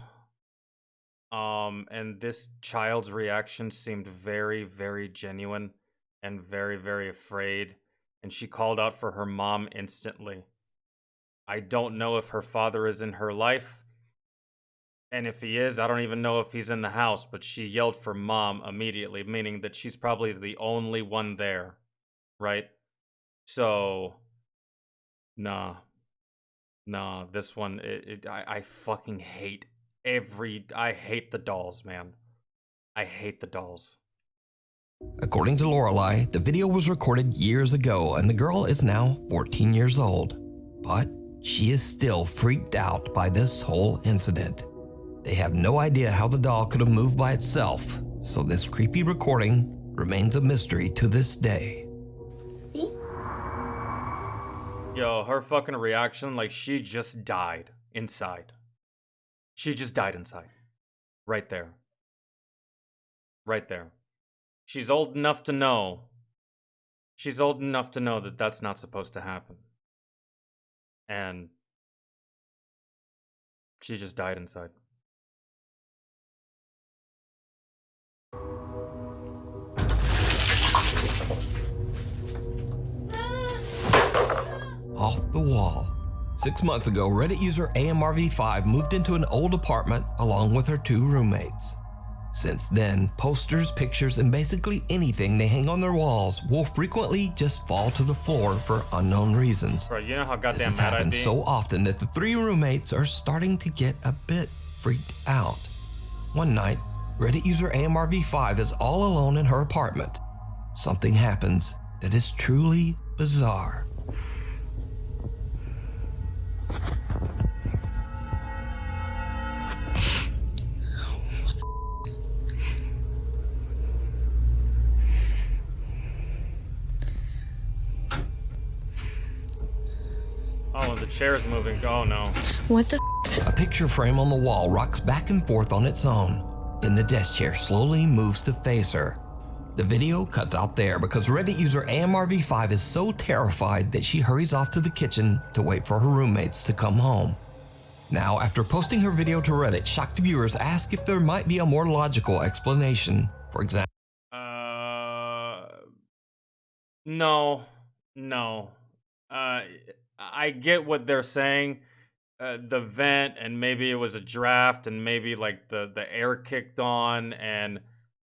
[SPEAKER 2] And this child's reaction seemed very, very genuine and very, very afraid, and she called out for her mom instantly. I don't know if her father is in her life, and if he is, I don't even know if he's in the house, but she yelled for mom immediately, meaning that she's probably the only one there, right? So, nah, this one, I fucking hate I hate the dolls, man. I hate the dolls.
[SPEAKER 3] According to Lorelai, the video was recorded years ago and the girl is now 14 years old. But she is still freaked out by this whole incident. They have no idea how the doll could have moved by itself, so this creepy recording remains a mystery to this day.
[SPEAKER 17] See?
[SPEAKER 2] Yo, her fucking reaction, like she just died inside. She just died inside. Right there. Right there. She's old enough to know. She's old enough to know that that's not supposed to happen. And she just died inside.
[SPEAKER 3] Off the wall, 6 months ago, Reddit user AMRV5 moved into an old apartment along with her 2 roommates. Since then, posters, pictures, and basically anything they hang on their walls will frequently just fall to the floor for unknown reasons.
[SPEAKER 2] Bro, you know how goddamn
[SPEAKER 3] This has
[SPEAKER 2] mad I'd
[SPEAKER 3] happened
[SPEAKER 2] be?
[SPEAKER 3] so often that the 3 roommates are starting to get a bit freaked out. One night, Reddit user AMRV5 is all alone in her apartment. Something happens that is truly bizarre.
[SPEAKER 2] Oh, the chair's moving. Oh no.
[SPEAKER 14] What the?
[SPEAKER 3] A picture frame on the wall rocks back and forth on its own. Then the desk chair slowly moves to face her. The video cuts out there because Reddit user AMRV5 is so terrified that she hurries off to the kitchen to wait for her roommates to come home. Now, after posting her video to Reddit, shocked viewers ask if there might be a more logical explanation. For example,
[SPEAKER 2] No. I get what they're saying. The vent, and maybe it was a draft, and maybe like the air kicked on,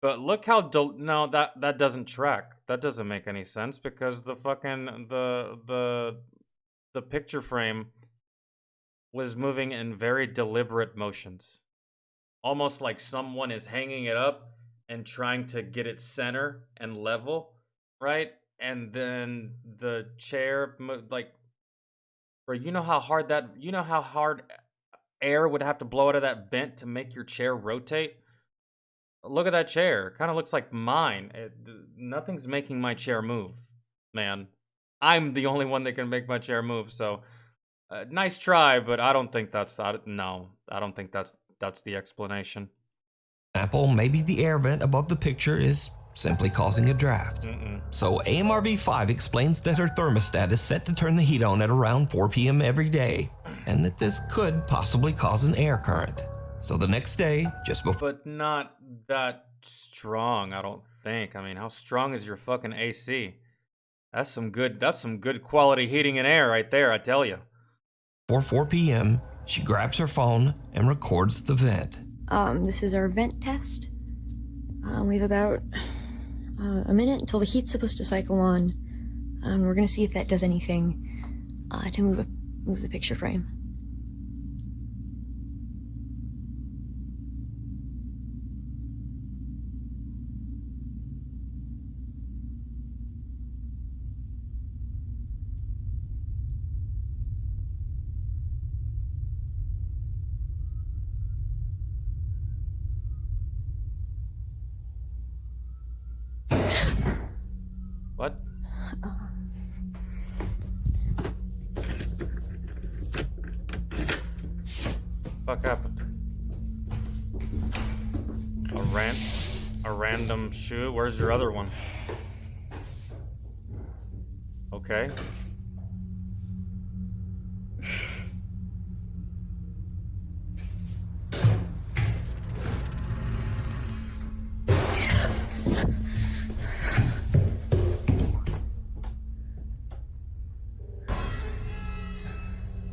[SPEAKER 2] but look how no, that doesn't track. That doesn't make any sense because the fucking the picture frame was moving in very deliberate motions, almost like someone is hanging it up and trying to get it center and level, right? And then the chair, like, bro, you know how hard air would have to blow out of that vent to make your chair rotate? Look at that chair. It kind of looks like mine. Nothing's making my chair move, man. I'm the only one that can make my chair move. So, nice try, but I don't think that's no. I don't think that's the explanation.
[SPEAKER 3] maybe the air vent above the picture is simply causing a draft. So AMRV5 explains that her thermostat is set to turn the heat on at around 4 p.m. every day, and that this could possibly cause an air current. So the next day, just before—
[SPEAKER 2] But not that strong, I don't think. I mean, how strong is your fucking AC? That's some good quality heating and air right there, I tell you.
[SPEAKER 3] Before 4 p.m., she grabs her phone and records the vent.
[SPEAKER 14] This is our vent test. We have about a minute until the heat's supposed to cycle on. We're gonna see if that does anything to move the picture frame.
[SPEAKER 2] What? Fuck happened? A random shoe? Where's your other one? Okay.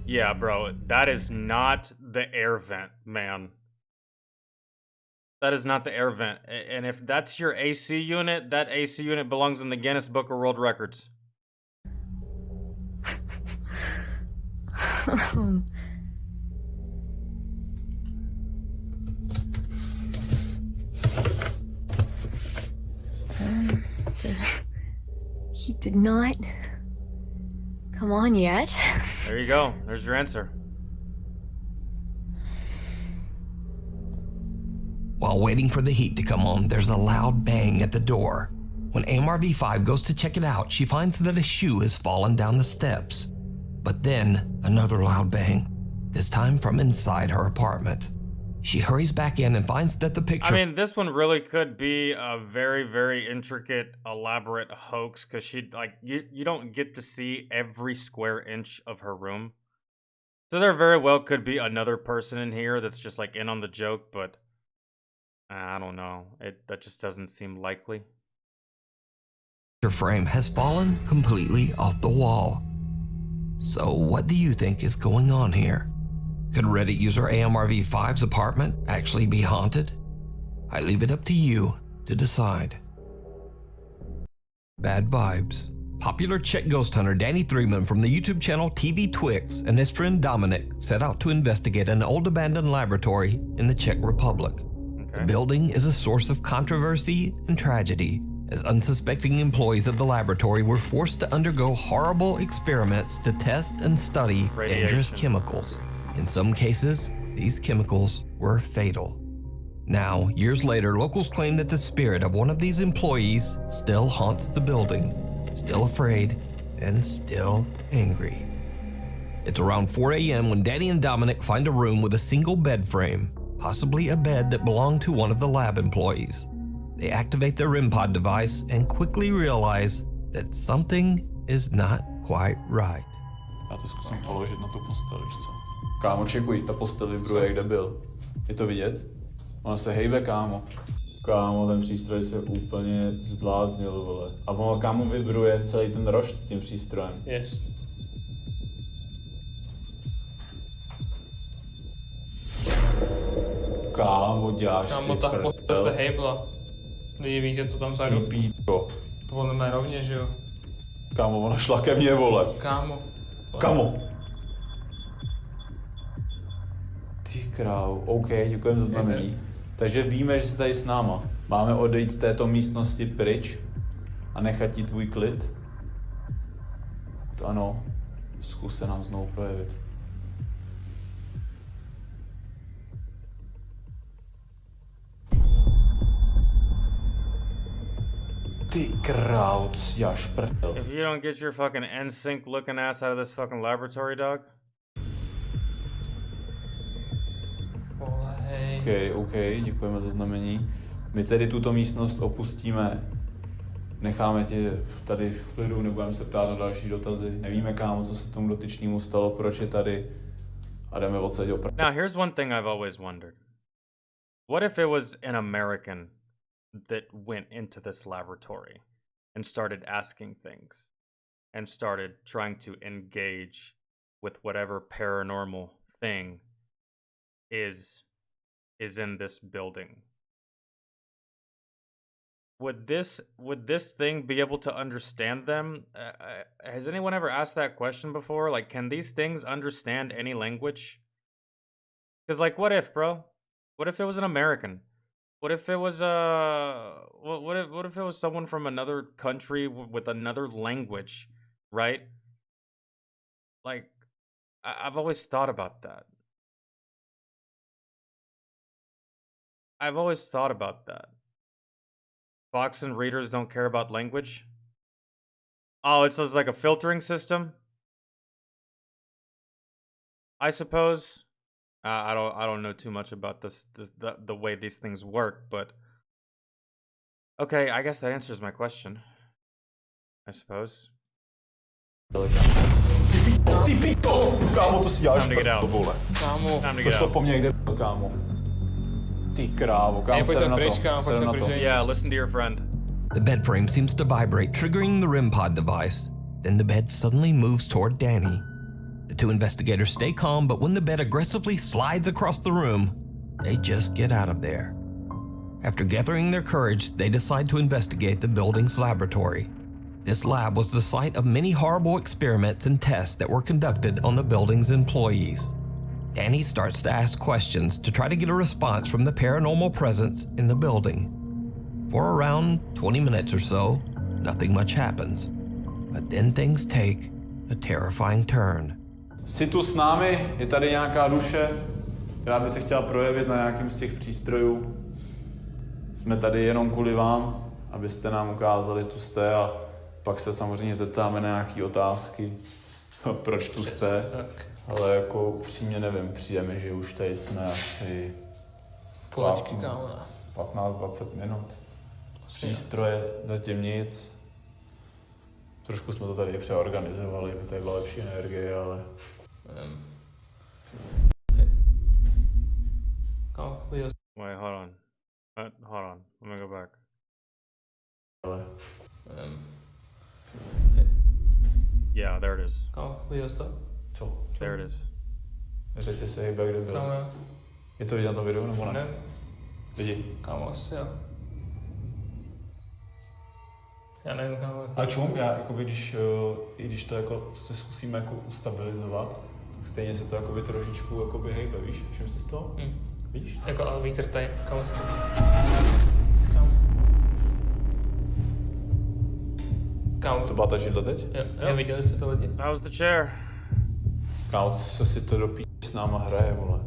[SPEAKER 2] Yeah, bro, that is not the air vent, man. That is not the air vent. And if that's your AC unit, that AC unit belongs in the Guinness Book of World Records.
[SPEAKER 14] The heat did not come on yet.
[SPEAKER 2] There you go. There's your answer.
[SPEAKER 3] While waiting for the heat to come on, there's a loud bang at the door. When AMRV5 goes to check it out, she finds that a shoe has fallen down the steps. But then, another loud bang, this time from inside her apartment. She hurries back in and finds that the picture—
[SPEAKER 2] I mean, this one really could be a very, very intricate, elaborate hoax, because she, like, you don't get to see every square inch of her room. So there very well could be another person in here that's just, like, in on the joke, but I don't know. That just doesn't seem likely.
[SPEAKER 3] Her frame has fallen completely off the wall. So what do you think is going on here? Could Reddit user AMRV5's apartment actually be haunted? I leave it up to you to decide. Bad vibes. Popular Czech ghost hunter Danny Threeman from the YouTube channel TV Twix and his friend Dominic set out to investigate an old abandoned laboratory in the Czech Republic. The building is a source of controversy and tragedy, as unsuspecting employees of the laboratory were forced to undergo horrible experiments to test and study dangerous chemicals. In some cases, these chemicals were fatal. Now, years later, locals claim that the spirit of one of these employees still haunts the building, still afraid and still angry. It's around 4 a.m. when Danny and Dominic find a room with a single bed frame, possibly a bed that belonged to one of the lab employees. They activate their REM pod device and quickly realize that something is not quite right.
[SPEAKER 6] Já to zkusím položit na tu postel, víš co? Kámo, čekuj, ta postel vibruje, kde byl. Je to vidět? Ona se hejbe, kámo. Kámo, ten přístroj se úplně zbláznil, vole. A ono, kámo, vibruje celý ten rošt s tím přístrojem.
[SPEAKER 4] Yes.
[SPEAKER 6] Kámo, děláš
[SPEAKER 4] Kámo,
[SPEAKER 6] si
[SPEAKER 4] ta
[SPEAKER 6] prdel.
[SPEAKER 4] postel se hejbla. Lidi, víte to tam vzadu?
[SPEAKER 6] Ty píčo.
[SPEAKER 4] To podle mě rovně, že jo?
[SPEAKER 6] Kámo, ona šla ke mně, vole.
[SPEAKER 4] Kámo.
[SPEAKER 6] Kámo. Ty krávo, OK, děkujeme za znamení. Takže víme, že jsi tady s náma. Máme odejít z této místnosti pryč a nechat ti tvůj klid? Pokud ano, zkus se nám znovu projevit. Ty krávo, to si děláš prdel.
[SPEAKER 2] If you don't get your fucking NSYNC looking ass out of this fucking laboratory, dog.
[SPEAKER 6] OK, děkujeme za znamení. My tedy tuto místnost opustíme. Necháme tě tady v klidu, nebudeme se ptát na další dotazy. Nevíme, kámo, co se tomu dotyčnému stalo, proč je tady. A jdeme odsaď opravdu.
[SPEAKER 2] Now, here's one thing I've always wondered. What if it was an American that went into this laboratory and started asking things and started trying to engage with whatever paranormal thing is in this building? Would this thing be able to understand them? Has anyone ever asked that question before? Like, can these things understand any language? Because, like, what if, bro? What if it was an American? What if it was what if it was someone from another country with another language, right? Like, I've always thought about that. I've always thought about that. Box and readers don't care about language. Oh, it's like a filtering system, I suppose. I don't know too much about the way these things work, but okay, I guess that answers my question, I suppose.
[SPEAKER 6] Kámo, to si děláš
[SPEAKER 2] Time to get out.
[SPEAKER 6] vole.
[SPEAKER 4] Kámo.
[SPEAKER 2] Time to
[SPEAKER 6] To
[SPEAKER 2] get
[SPEAKER 6] šlo
[SPEAKER 2] out.
[SPEAKER 6] po mně, kde kámo. Ty krávo, kámo, seru na to. Seru na to.
[SPEAKER 2] Yeah, listen to your friend.
[SPEAKER 3] The bed frame seems to vibrate, triggering the REM pod device. Then the bed suddenly moves toward Danny. The two investigators stay calm, but when the bed aggressively slides across the room, they just get out of there. After gathering their courage, they decide to investigate the building's laboratory. This lab was the site of many horrible experiments and tests that were conducted on the building's employees. Danny starts to ask questions to try to get a response from the paranormal presence in the building. For around 20 minutes or so, nothing much happens. But then things take a terrifying turn.
[SPEAKER 6] Jsi tu s námi, je tady nějaká duše, která by se chtěla projevit na nějakém z těch přístrojů. Jsme tady jenom kvůli vám, abyste nám ukázali, tu jste, a pak se samozřejmě zeptáme na nějaké otázky, proč tu jste. Ale jako upřímně nevím, přijeme, že už tady jsme asi 15-20 minut. Přístroje zatím nic. Trošku jsme to tady přeorganizovali, aby tady byla lepší energie, ale...
[SPEAKER 2] Wait, hold on. Hold on. Let me go back. Yeah, there it is. is.
[SPEAKER 4] Kámo, viděl jsi to?
[SPEAKER 6] Co?
[SPEAKER 2] There it is.
[SPEAKER 6] Řetě se hejbe, kde byl.
[SPEAKER 4] Kámo,
[SPEAKER 6] Je to vidět na tom videu, nebo ne?
[SPEAKER 4] ne.
[SPEAKER 6] Vidí.
[SPEAKER 4] Kámo, asi jo. Já nevím, kámo.
[SPEAKER 6] A čum, já jakoby, i když to jako se zkusíme jako ustabilizovat, tak stejně se to jakoby trošičku jakoby hejbe, víš? Všim si z toho? Víš?
[SPEAKER 4] Jako, ale vítr tady, kámo, si to... Kámo.
[SPEAKER 6] To byla ta židle teď?
[SPEAKER 4] Jo, viděli jste to lidi.
[SPEAKER 2] That was the chair.
[SPEAKER 6] Kámo, co si to do s náma hraje, vole.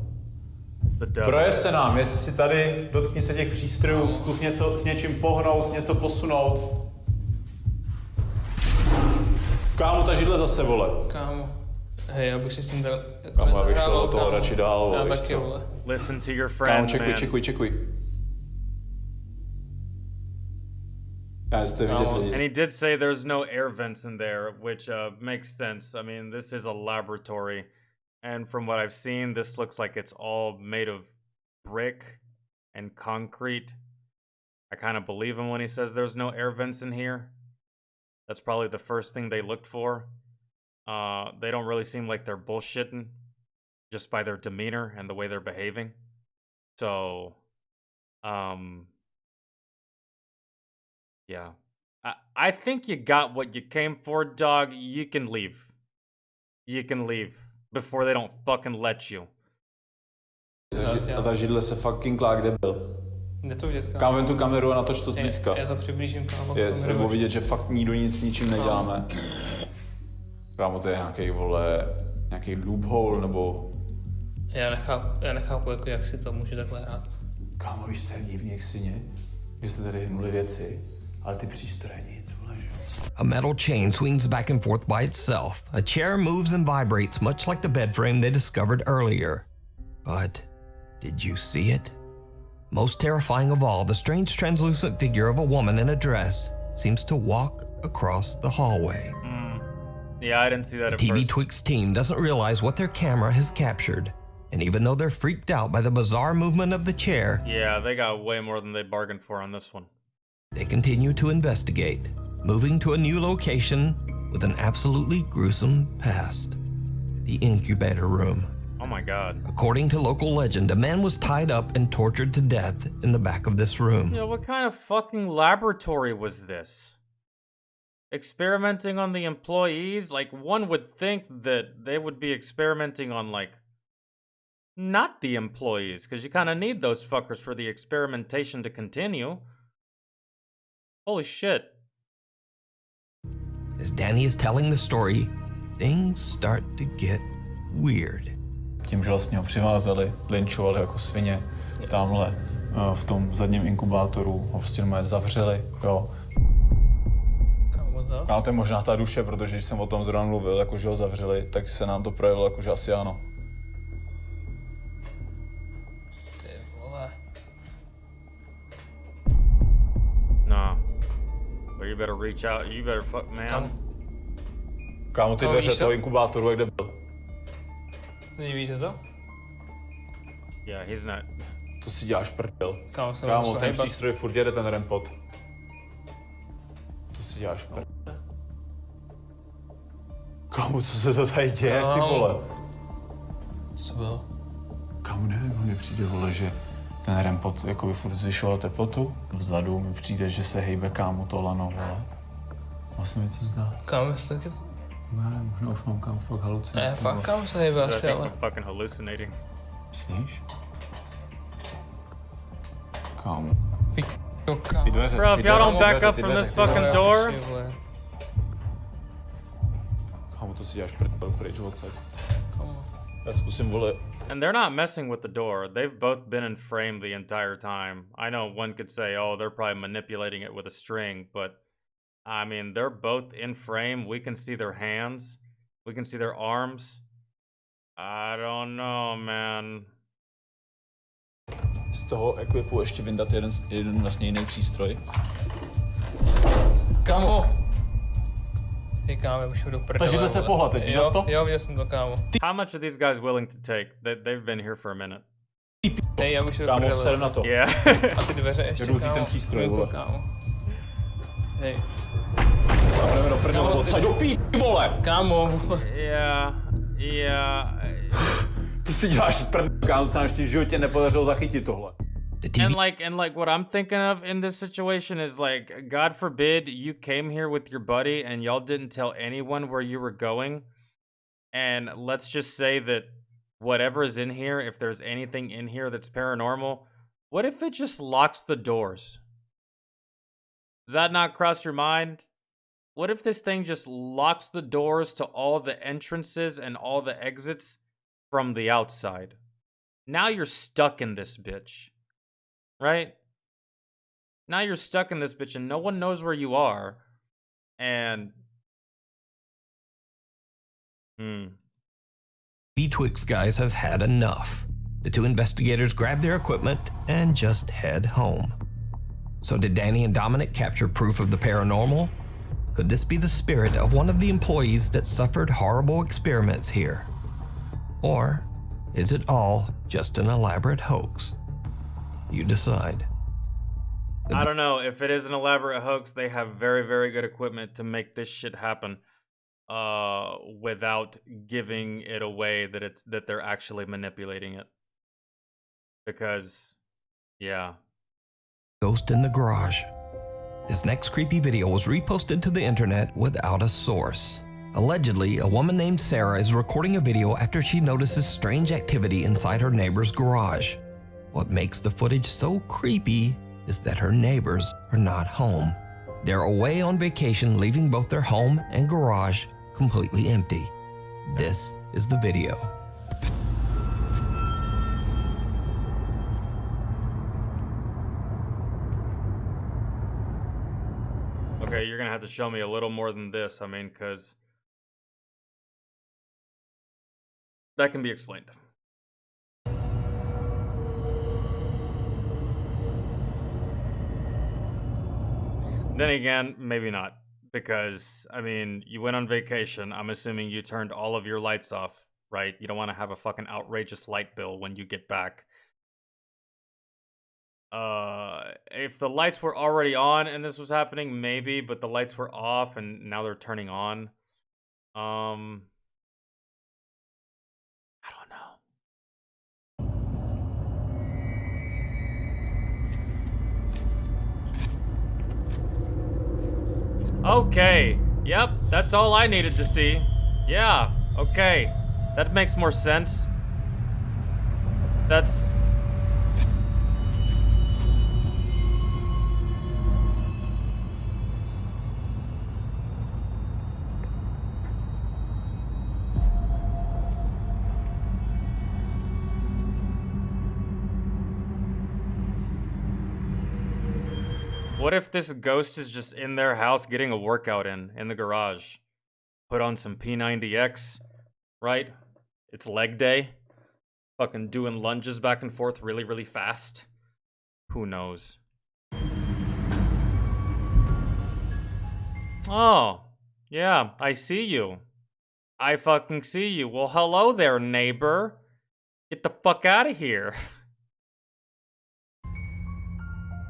[SPEAKER 2] The
[SPEAKER 6] Proje se nám, jestli si tady dotkni se těch přístrojů, zkus něco s něčím pohnout, něco posunout. Kámo, ta židle zase, vole.
[SPEAKER 4] Kámo. Hej, já bych si s tím dal...
[SPEAKER 6] Kámo, já bych šel od toho radši dál, vole,
[SPEAKER 4] já
[SPEAKER 6] víš
[SPEAKER 4] taky,
[SPEAKER 6] co?
[SPEAKER 4] vole.
[SPEAKER 2] Listen to your
[SPEAKER 6] Kámo,
[SPEAKER 2] friend,
[SPEAKER 6] čekuj. Já jestli vidět lidi.
[SPEAKER 2] And he did say there's no air vents in there, which makes sense. I mean, this is a laboratory. And from what I've seen, this looks like it's all made of brick and concrete. I kind of believe him when he says there's no air vents in here. That's probably the first thing they looked for. They don't really seem like they're bullshitting just by their demeanor and the way they're behaving. So, yeah. I think you got what you came for, dog. You can leave. You can leave before they don't fucking let you.
[SPEAKER 6] A ta židle se fucking klá, kde byl.
[SPEAKER 4] Jde to vidět, kámo.
[SPEAKER 6] Kámo, ven tu kameru a natoč to zblízka.
[SPEAKER 4] Já to přiblížím, kámo.
[SPEAKER 6] Nebo vidět, že fakt nikdo nic s ničím neděláme. Kámo, to je nějaký, vole, nějaký loophole, nebo...
[SPEAKER 4] Já nechápu, jako, jak si to může takhle hrát.
[SPEAKER 6] Kámo, víš, to je divný jak syně, že jste tady hnuli věci, ale ty přístroje nic, vole, že?
[SPEAKER 3] A metal chain swings back and forth by itself. A chair moves and vibrates much like the bed frame they discovered earlier. But did you see it? Most terrifying of all, the strange translucent figure of a woman in a dress seems to walk across the hallway.
[SPEAKER 2] Yeah, I didn't see that at
[SPEAKER 3] TV
[SPEAKER 2] first.
[SPEAKER 3] Twix team doesn't realize what their camera has captured. And even though they're freaked out by the bizarre movement of the chair,
[SPEAKER 2] Yeah, they got way more than they bargained for on this one.
[SPEAKER 3] they continue to investigate, moving to a new location with an absolutely gruesome past. The incubator room.
[SPEAKER 2] Oh my god.
[SPEAKER 3] According to local legend, a man was tied up and tortured to death in the back of this room.
[SPEAKER 2] Yeah, what kind of fucking laboratory was this? Experimenting on the employees? Like, one would think that they would be experimenting on, like, not the employees, because you kind of need those fuckers for the experimentation to continue. Holy shit.
[SPEAKER 3] As Danny is telling the story, things start to get weird.
[SPEAKER 6] Tím, že vlastně ho přivázali, lynchovali jako svině, tamhle v tom zadním inkubátoru ho prostě normálně zavřeli, jo. A to je možná ta duše, protože když jsem o tom zrovna mluvil, jako že ho zavřeli, tak se nám to projevilo jako že asi ano.
[SPEAKER 4] Ty vole.
[SPEAKER 2] Nah. Well, you better reach out. You better fuck, man.
[SPEAKER 6] Kámo, ty dveře toho inkubátoru, jak kde byl?
[SPEAKER 4] Nevíte to?
[SPEAKER 2] Yeah, he's not.
[SPEAKER 6] To si děláš prdel.
[SPEAKER 4] Kámo,
[SPEAKER 6] ten přístroj furt jede, ten rempot. To si děláš prdel. Kámo, co se to tady děje, ty vole?
[SPEAKER 4] Co bylo?
[SPEAKER 6] Kámo, nevím, mně přijde, vole, že ten rempot jakoby furt zvyšoval teplotu. Vzadu mi přijde, že se hejbe, kámo, to lano, vole. Vlastně mi to zdá.
[SPEAKER 4] Kámo, jestli taky...
[SPEAKER 6] Já nevím, možná už mám kámo fakt halucinace.
[SPEAKER 4] Ne, fakt kámo se hejbe asi, ale...
[SPEAKER 2] I'm fucking hallucinating.
[SPEAKER 6] Myslíš? Kámo.
[SPEAKER 4] Ty
[SPEAKER 6] dveře,
[SPEAKER 2] Bro, if y'all don't back up from this fucking door...
[SPEAKER 6] Kámo, to si děláš prdel pryč odsaď. Já zkusím, vole.
[SPEAKER 2] And they're not messing with the door. They've both been in frame the entire time. I know one could say, oh, they're probably manipulating it with a string, but I mean, they're both in frame. We can see their hands. We can see their arms. I don't know, man.
[SPEAKER 6] Z toho equipu ještě vyndat jeden vlastně jiný přístroj.
[SPEAKER 4] Kámo! Hej, kámo, já už jdu prdele.
[SPEAKER 6] Ta židle se pohla teď, viděl jsi to?
[SPEAKER 4] Jo, viděl jsem to, kámo.
[SPEAKER 2] How much are these guys willing to take? They've been here for a minute.
[SPEAKER 4] Hej, já už jdu
[SPEAKER 6] kámo,
[SPEAKER 4] prdele.
[SPEAKER 6] sedm na to.
[SPEAKER 2] Yeah.
[SPEAKER 4] A ty dveře ještě,
[SPEAKER 6] Jdu si
[SPEAKER 4] kámo.
[SPEAKER 6] ten přístroj,
[SPEAKER 4] Něco,
[SPEAKER 6] vole.
[SPEAKER 4] kámo. Hej.
[SPEAKER 6] Kámo.
[SPEAKER 2] Yeah.
[SPEAKER 6] Ty si děláš kámo, se nám ještě v životě nepodařilo zachytit tohle.
[SPEAKER 2] And like what I'm thinking of in this situation is like, God forbid you came here with your buddy and y'all didn't tell anyone where you were going. And let's just say that whatever is in here, if there's anything in here that's paranormal, what if it just locks the doors? Does that not cross your mind? What if this thing just locks the doors to all the entrances and all the exits from the outside? Now you're stuck in this bitch. Right? Now you're stuck in this bitch and no one knows where you are. And...
[SPEAKER 3] Betwixt guys have had enough. The two investigators grab their equipment and just head home. So did Danny and Dominic capture proof of the paranormal? Could this be the spirit of one of the employees that suffered horrible experiments here? Or is it all just an elaborate hoax? You decide.
[SPEAKER 2] I don't know. If it is an elaborate hoax, they have very, very good equipment to make this shit happen. Without giving it away that they're actually manipulating it. Because, yeah.
[SPEAKER 3] Ghost in the garage. This next creepy video was reposted to the internet without a source. Allegedly, a woman named Sarah is recording a video after she notices strange activity inside her neighbor's garage. What makes the footage so creepy is that her neighbors are not home. They're away on vacation, leaving both their home and garage completely empty. This is the video.
[SPEAKER 2] Okay, you're gonna have to show me a little more than this. I mean, because that can be explained. Then again, maybe not. Because, I mean, you went on vacation. I'm assuming you turned all of your lights off, right? You don't want to have a fucking outrageous light bill when you get back. If the lights were already on and this was happening, maybe, but the lights were off and now they're turning on. I don't know. Okay. Yep, that's all I needed to see. Yeah, okay. That makes more sense. That's... What if this ghost is just in their house getting a workout in the garage? Put on some P90X, right? It's leg day. Fucking doing lunges back and forth really, really fast. Who knows? Oh, yeah, I see you. I fucking see you. Well, hello there, neighbor. Get the fuck out of here.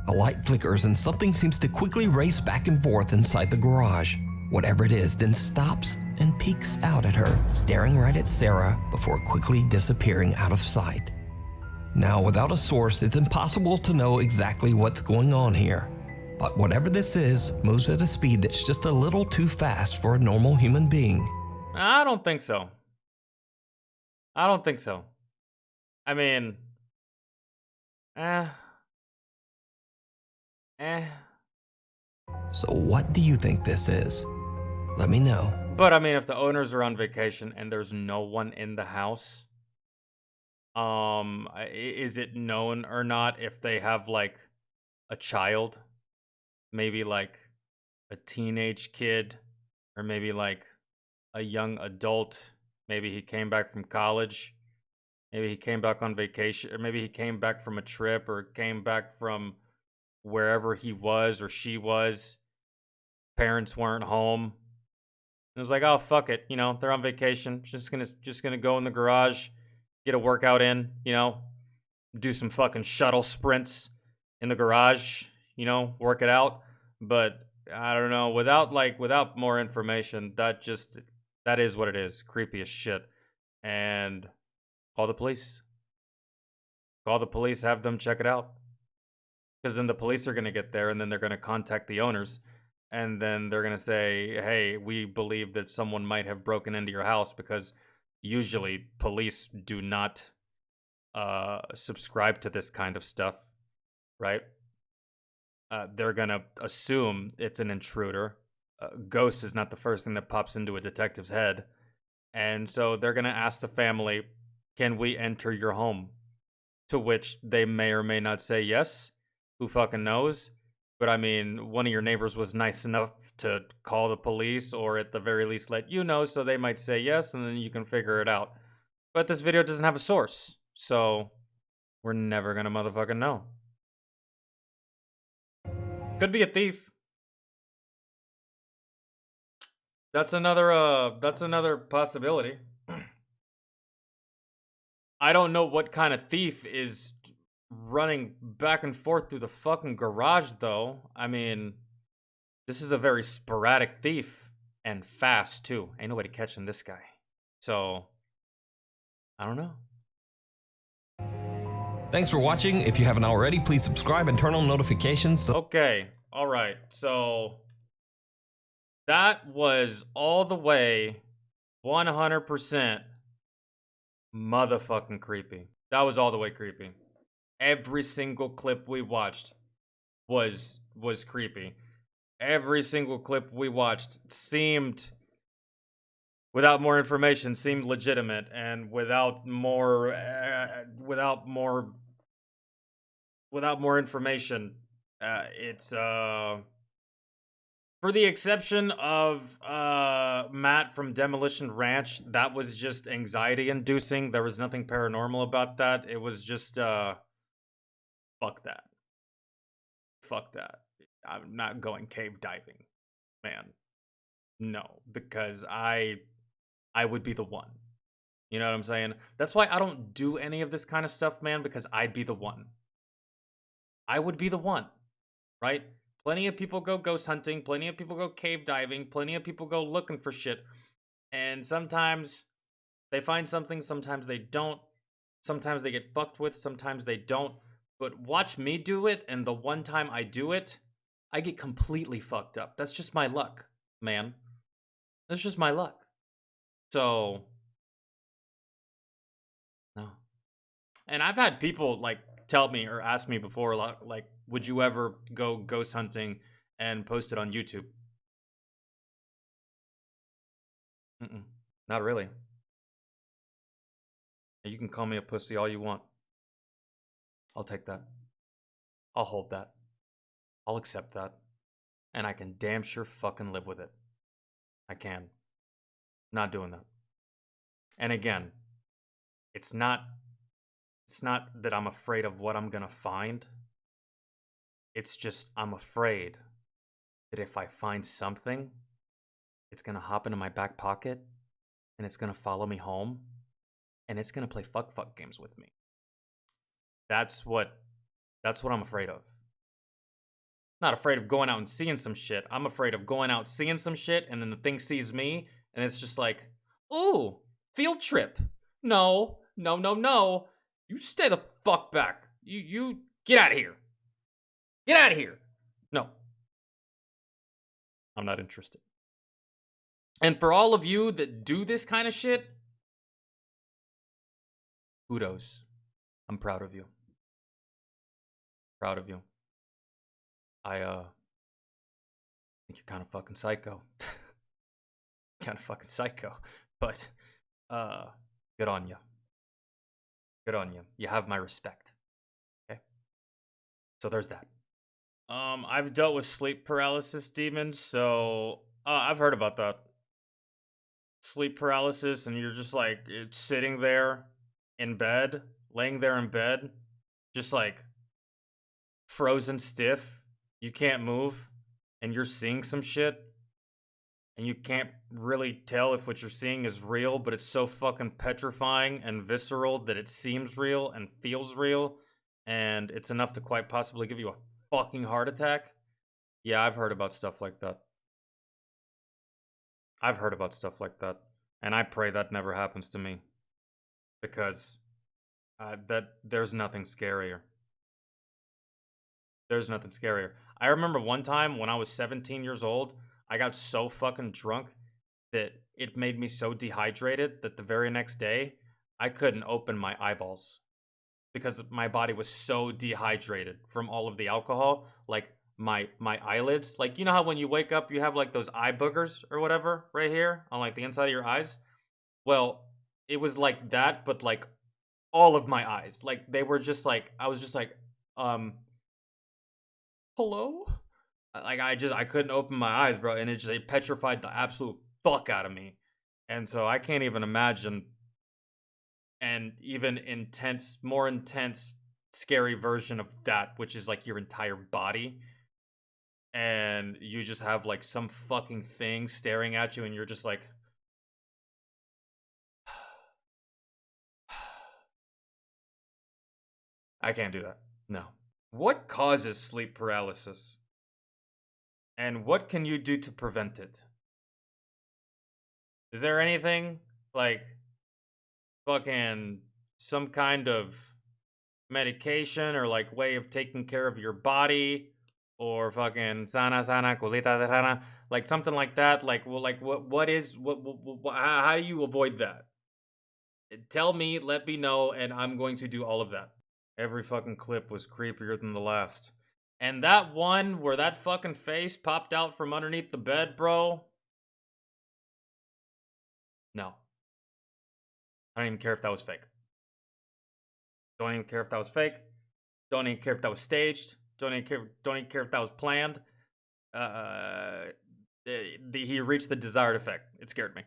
[SPEAKER 3] A light flickers and something seems to quickly race back and forth inside the garage. Whatever it is then stops and peeks out at her, staring right at Sarah before quickly disappearing out of sight. Now, without a source, it's impossible to know exactly what's going on here. But whatever this is moves at a speed that's just a little too fast for a normal human being.
[SPEAKER 2] I don't think so. I don't think so. I mean...
[SPEAKER 3] So what do you think this is? Let me know.
[SPEAKER 2] But I mean, if the owners are on vacation and there's no one in the house, is it known or not if they have like a child? Maybe like a teenage kid, or maybe like a young adult. Maybe he came back from college. Maybe he came back on vacation, or maybe he came back from a trip, or came back from wherever he was or she was. Parents weren't home. It was like, oh fuck it, you know, they're on vacation. Just gonna go in the garage, get a workout in, you know, do some fucking shuttle sprints in the garage, you know, work it out. But I don't know, without more information, that is what it is. Creepy as shit. And call the police. Call the police, have them check it out. Because then the police are going to get there, and then they're going to contact the owners, and then they're going to say, hey, we believe that someone might have broken into your house, because usually police do not subscribe to this kind of stuff, right? They're going to assume it's an intruder. Ghost is not the first thing that pops into a detective's head. And so they're going to ask the family, can we enter your home? To which they may or may not say yes. Who fucking knows? But I mean, one of your neighbors was nice enough to call the police, or at the very least let you know, so they might say yes, and then you can figure it out. But this video doesn't have a source, so we're never gonna motherfucking know. Could be a thief. That's another possibility. I don't know what kind of thief is running back and forth through the fucking garage, though. I mean, this is a very sporadic thief, and fast, too. Ain't nobody catching this guy. So, I don't know.
[SPEAKER 3] Thanks for watching. If you haven't already, please subscribe and turn on notifications.
[SPEAKER 2] Okay, alright, so that was all the way 100% motherfucking creepy. That was all the way creepy. Every single clip we watched was creepy. Every single clip we watched seemed, without more information, seemed legitimate, and without more information, it's for the exception of Matt from Demolition Ranch, that was just anxiety-inducing. There was nothing paranormal about that. It was just fuck that. Fuck that. I'm not going cave diving, man. No, because I would be the one. You know what I'm saying? That's why I don't do any of this kind of stuff, man, because I'd be the one. I would be the one, right? Plenty of people go ghost hunting, plenty of people go cave diving, plenty of people go looking for shit. And sometimes they find something, sometimes they don't. Sometimes they get fucked with, sometimes they don't. But watch me do it, and the one time I do it, I get completely fucked up. That's just my luck, man. That's just my luck. So, no. And I've had people, like, tell me or ask me before, like, would you ever go ghost hunting and post it on YouTube? Not really. You can call me a pussy all you want. I'll take that. I'll hold that. I'll accept that. And I can damn sure fucking live with it. I can. Not doing that. And again, it's not that I'm afraid of what I'm gonna find. It's just I'm afraid that if I find something, it's gonna hop into my back pocket, and it's gonna follow me home, and it's gonna play fuck games with me. That's what I'm afraid of. Not afraid of going out and seeing some shit. I'm afraid of going out seeing some shit, and then the thing sees me, and it's just like, ooh, field trip. No. You stay the fuck back. You get out of here. Get out of here. No. I'm not interested. And for all of you that do this kind of shit, kudos. I'm proud of you. Proud of you. I think you're kind of fucking psycho. Kind of fucking psycho. But good on you. Good on you. You have my respect. Okay? So there's that. I've dealt with sleep paralysis demons, so I've heard about that. Sleep paralysis, and you're just like, it's sitting there in bed, laying there in bed, just like frozen stiff. You can't move, and you're seeing some shit, and you can't really tell if what you're seeing is real, but it's so fucking petrifying and visceral that it seems real and feels real, and it's enough to quite possibly give you a fucking heart attack. Yeah, I've heard about stuff like that. I've heard about stuff like that. And I pray that never happens to me. Because there's nothing scarier. There's nothing scarier. I remember one time when I was 17 years old, I got so fucking drunk that it made me so dehydrated that the very next day, I couldn't open my eyeballs. Because my body was so dehydrated from all of the alcohol. Like, my eyelids. Like, you know how when you wake up, you have, like, those eye boogers or whatever right here on, like, the inside of your eyes? Well, it was like that, but, like, all of my eyes. Like, they were just, like, I was just, like, hello? Like, I couldn't open my eyes, bro, and it petrified the absolute fuck out of me. And so I can't even imagine an even more intense, scary version of that, which is, like, your entire body. And you just have, like, some fucking thing staring at you, and you're just like... I can't do that. No. What causes sleep paralysis? And what can you do to prevent it? Is there anything, like, fucking some kind of medication or, like, way of taking care of your body? Or fucking sana colita de rana, like something like that. Like, well, like what how do you avoid that? Tell me, let me know, and I'm going to do all of that. Every fucking clip was creepier than the last. And that one where that fucking face popped out from underneath the bed, bro. No. I don't even care if that was fake. Don't even care if that was fake. Don't even care if that was staged. Don't even care if that was planned. He reached the desired effect. It scared me.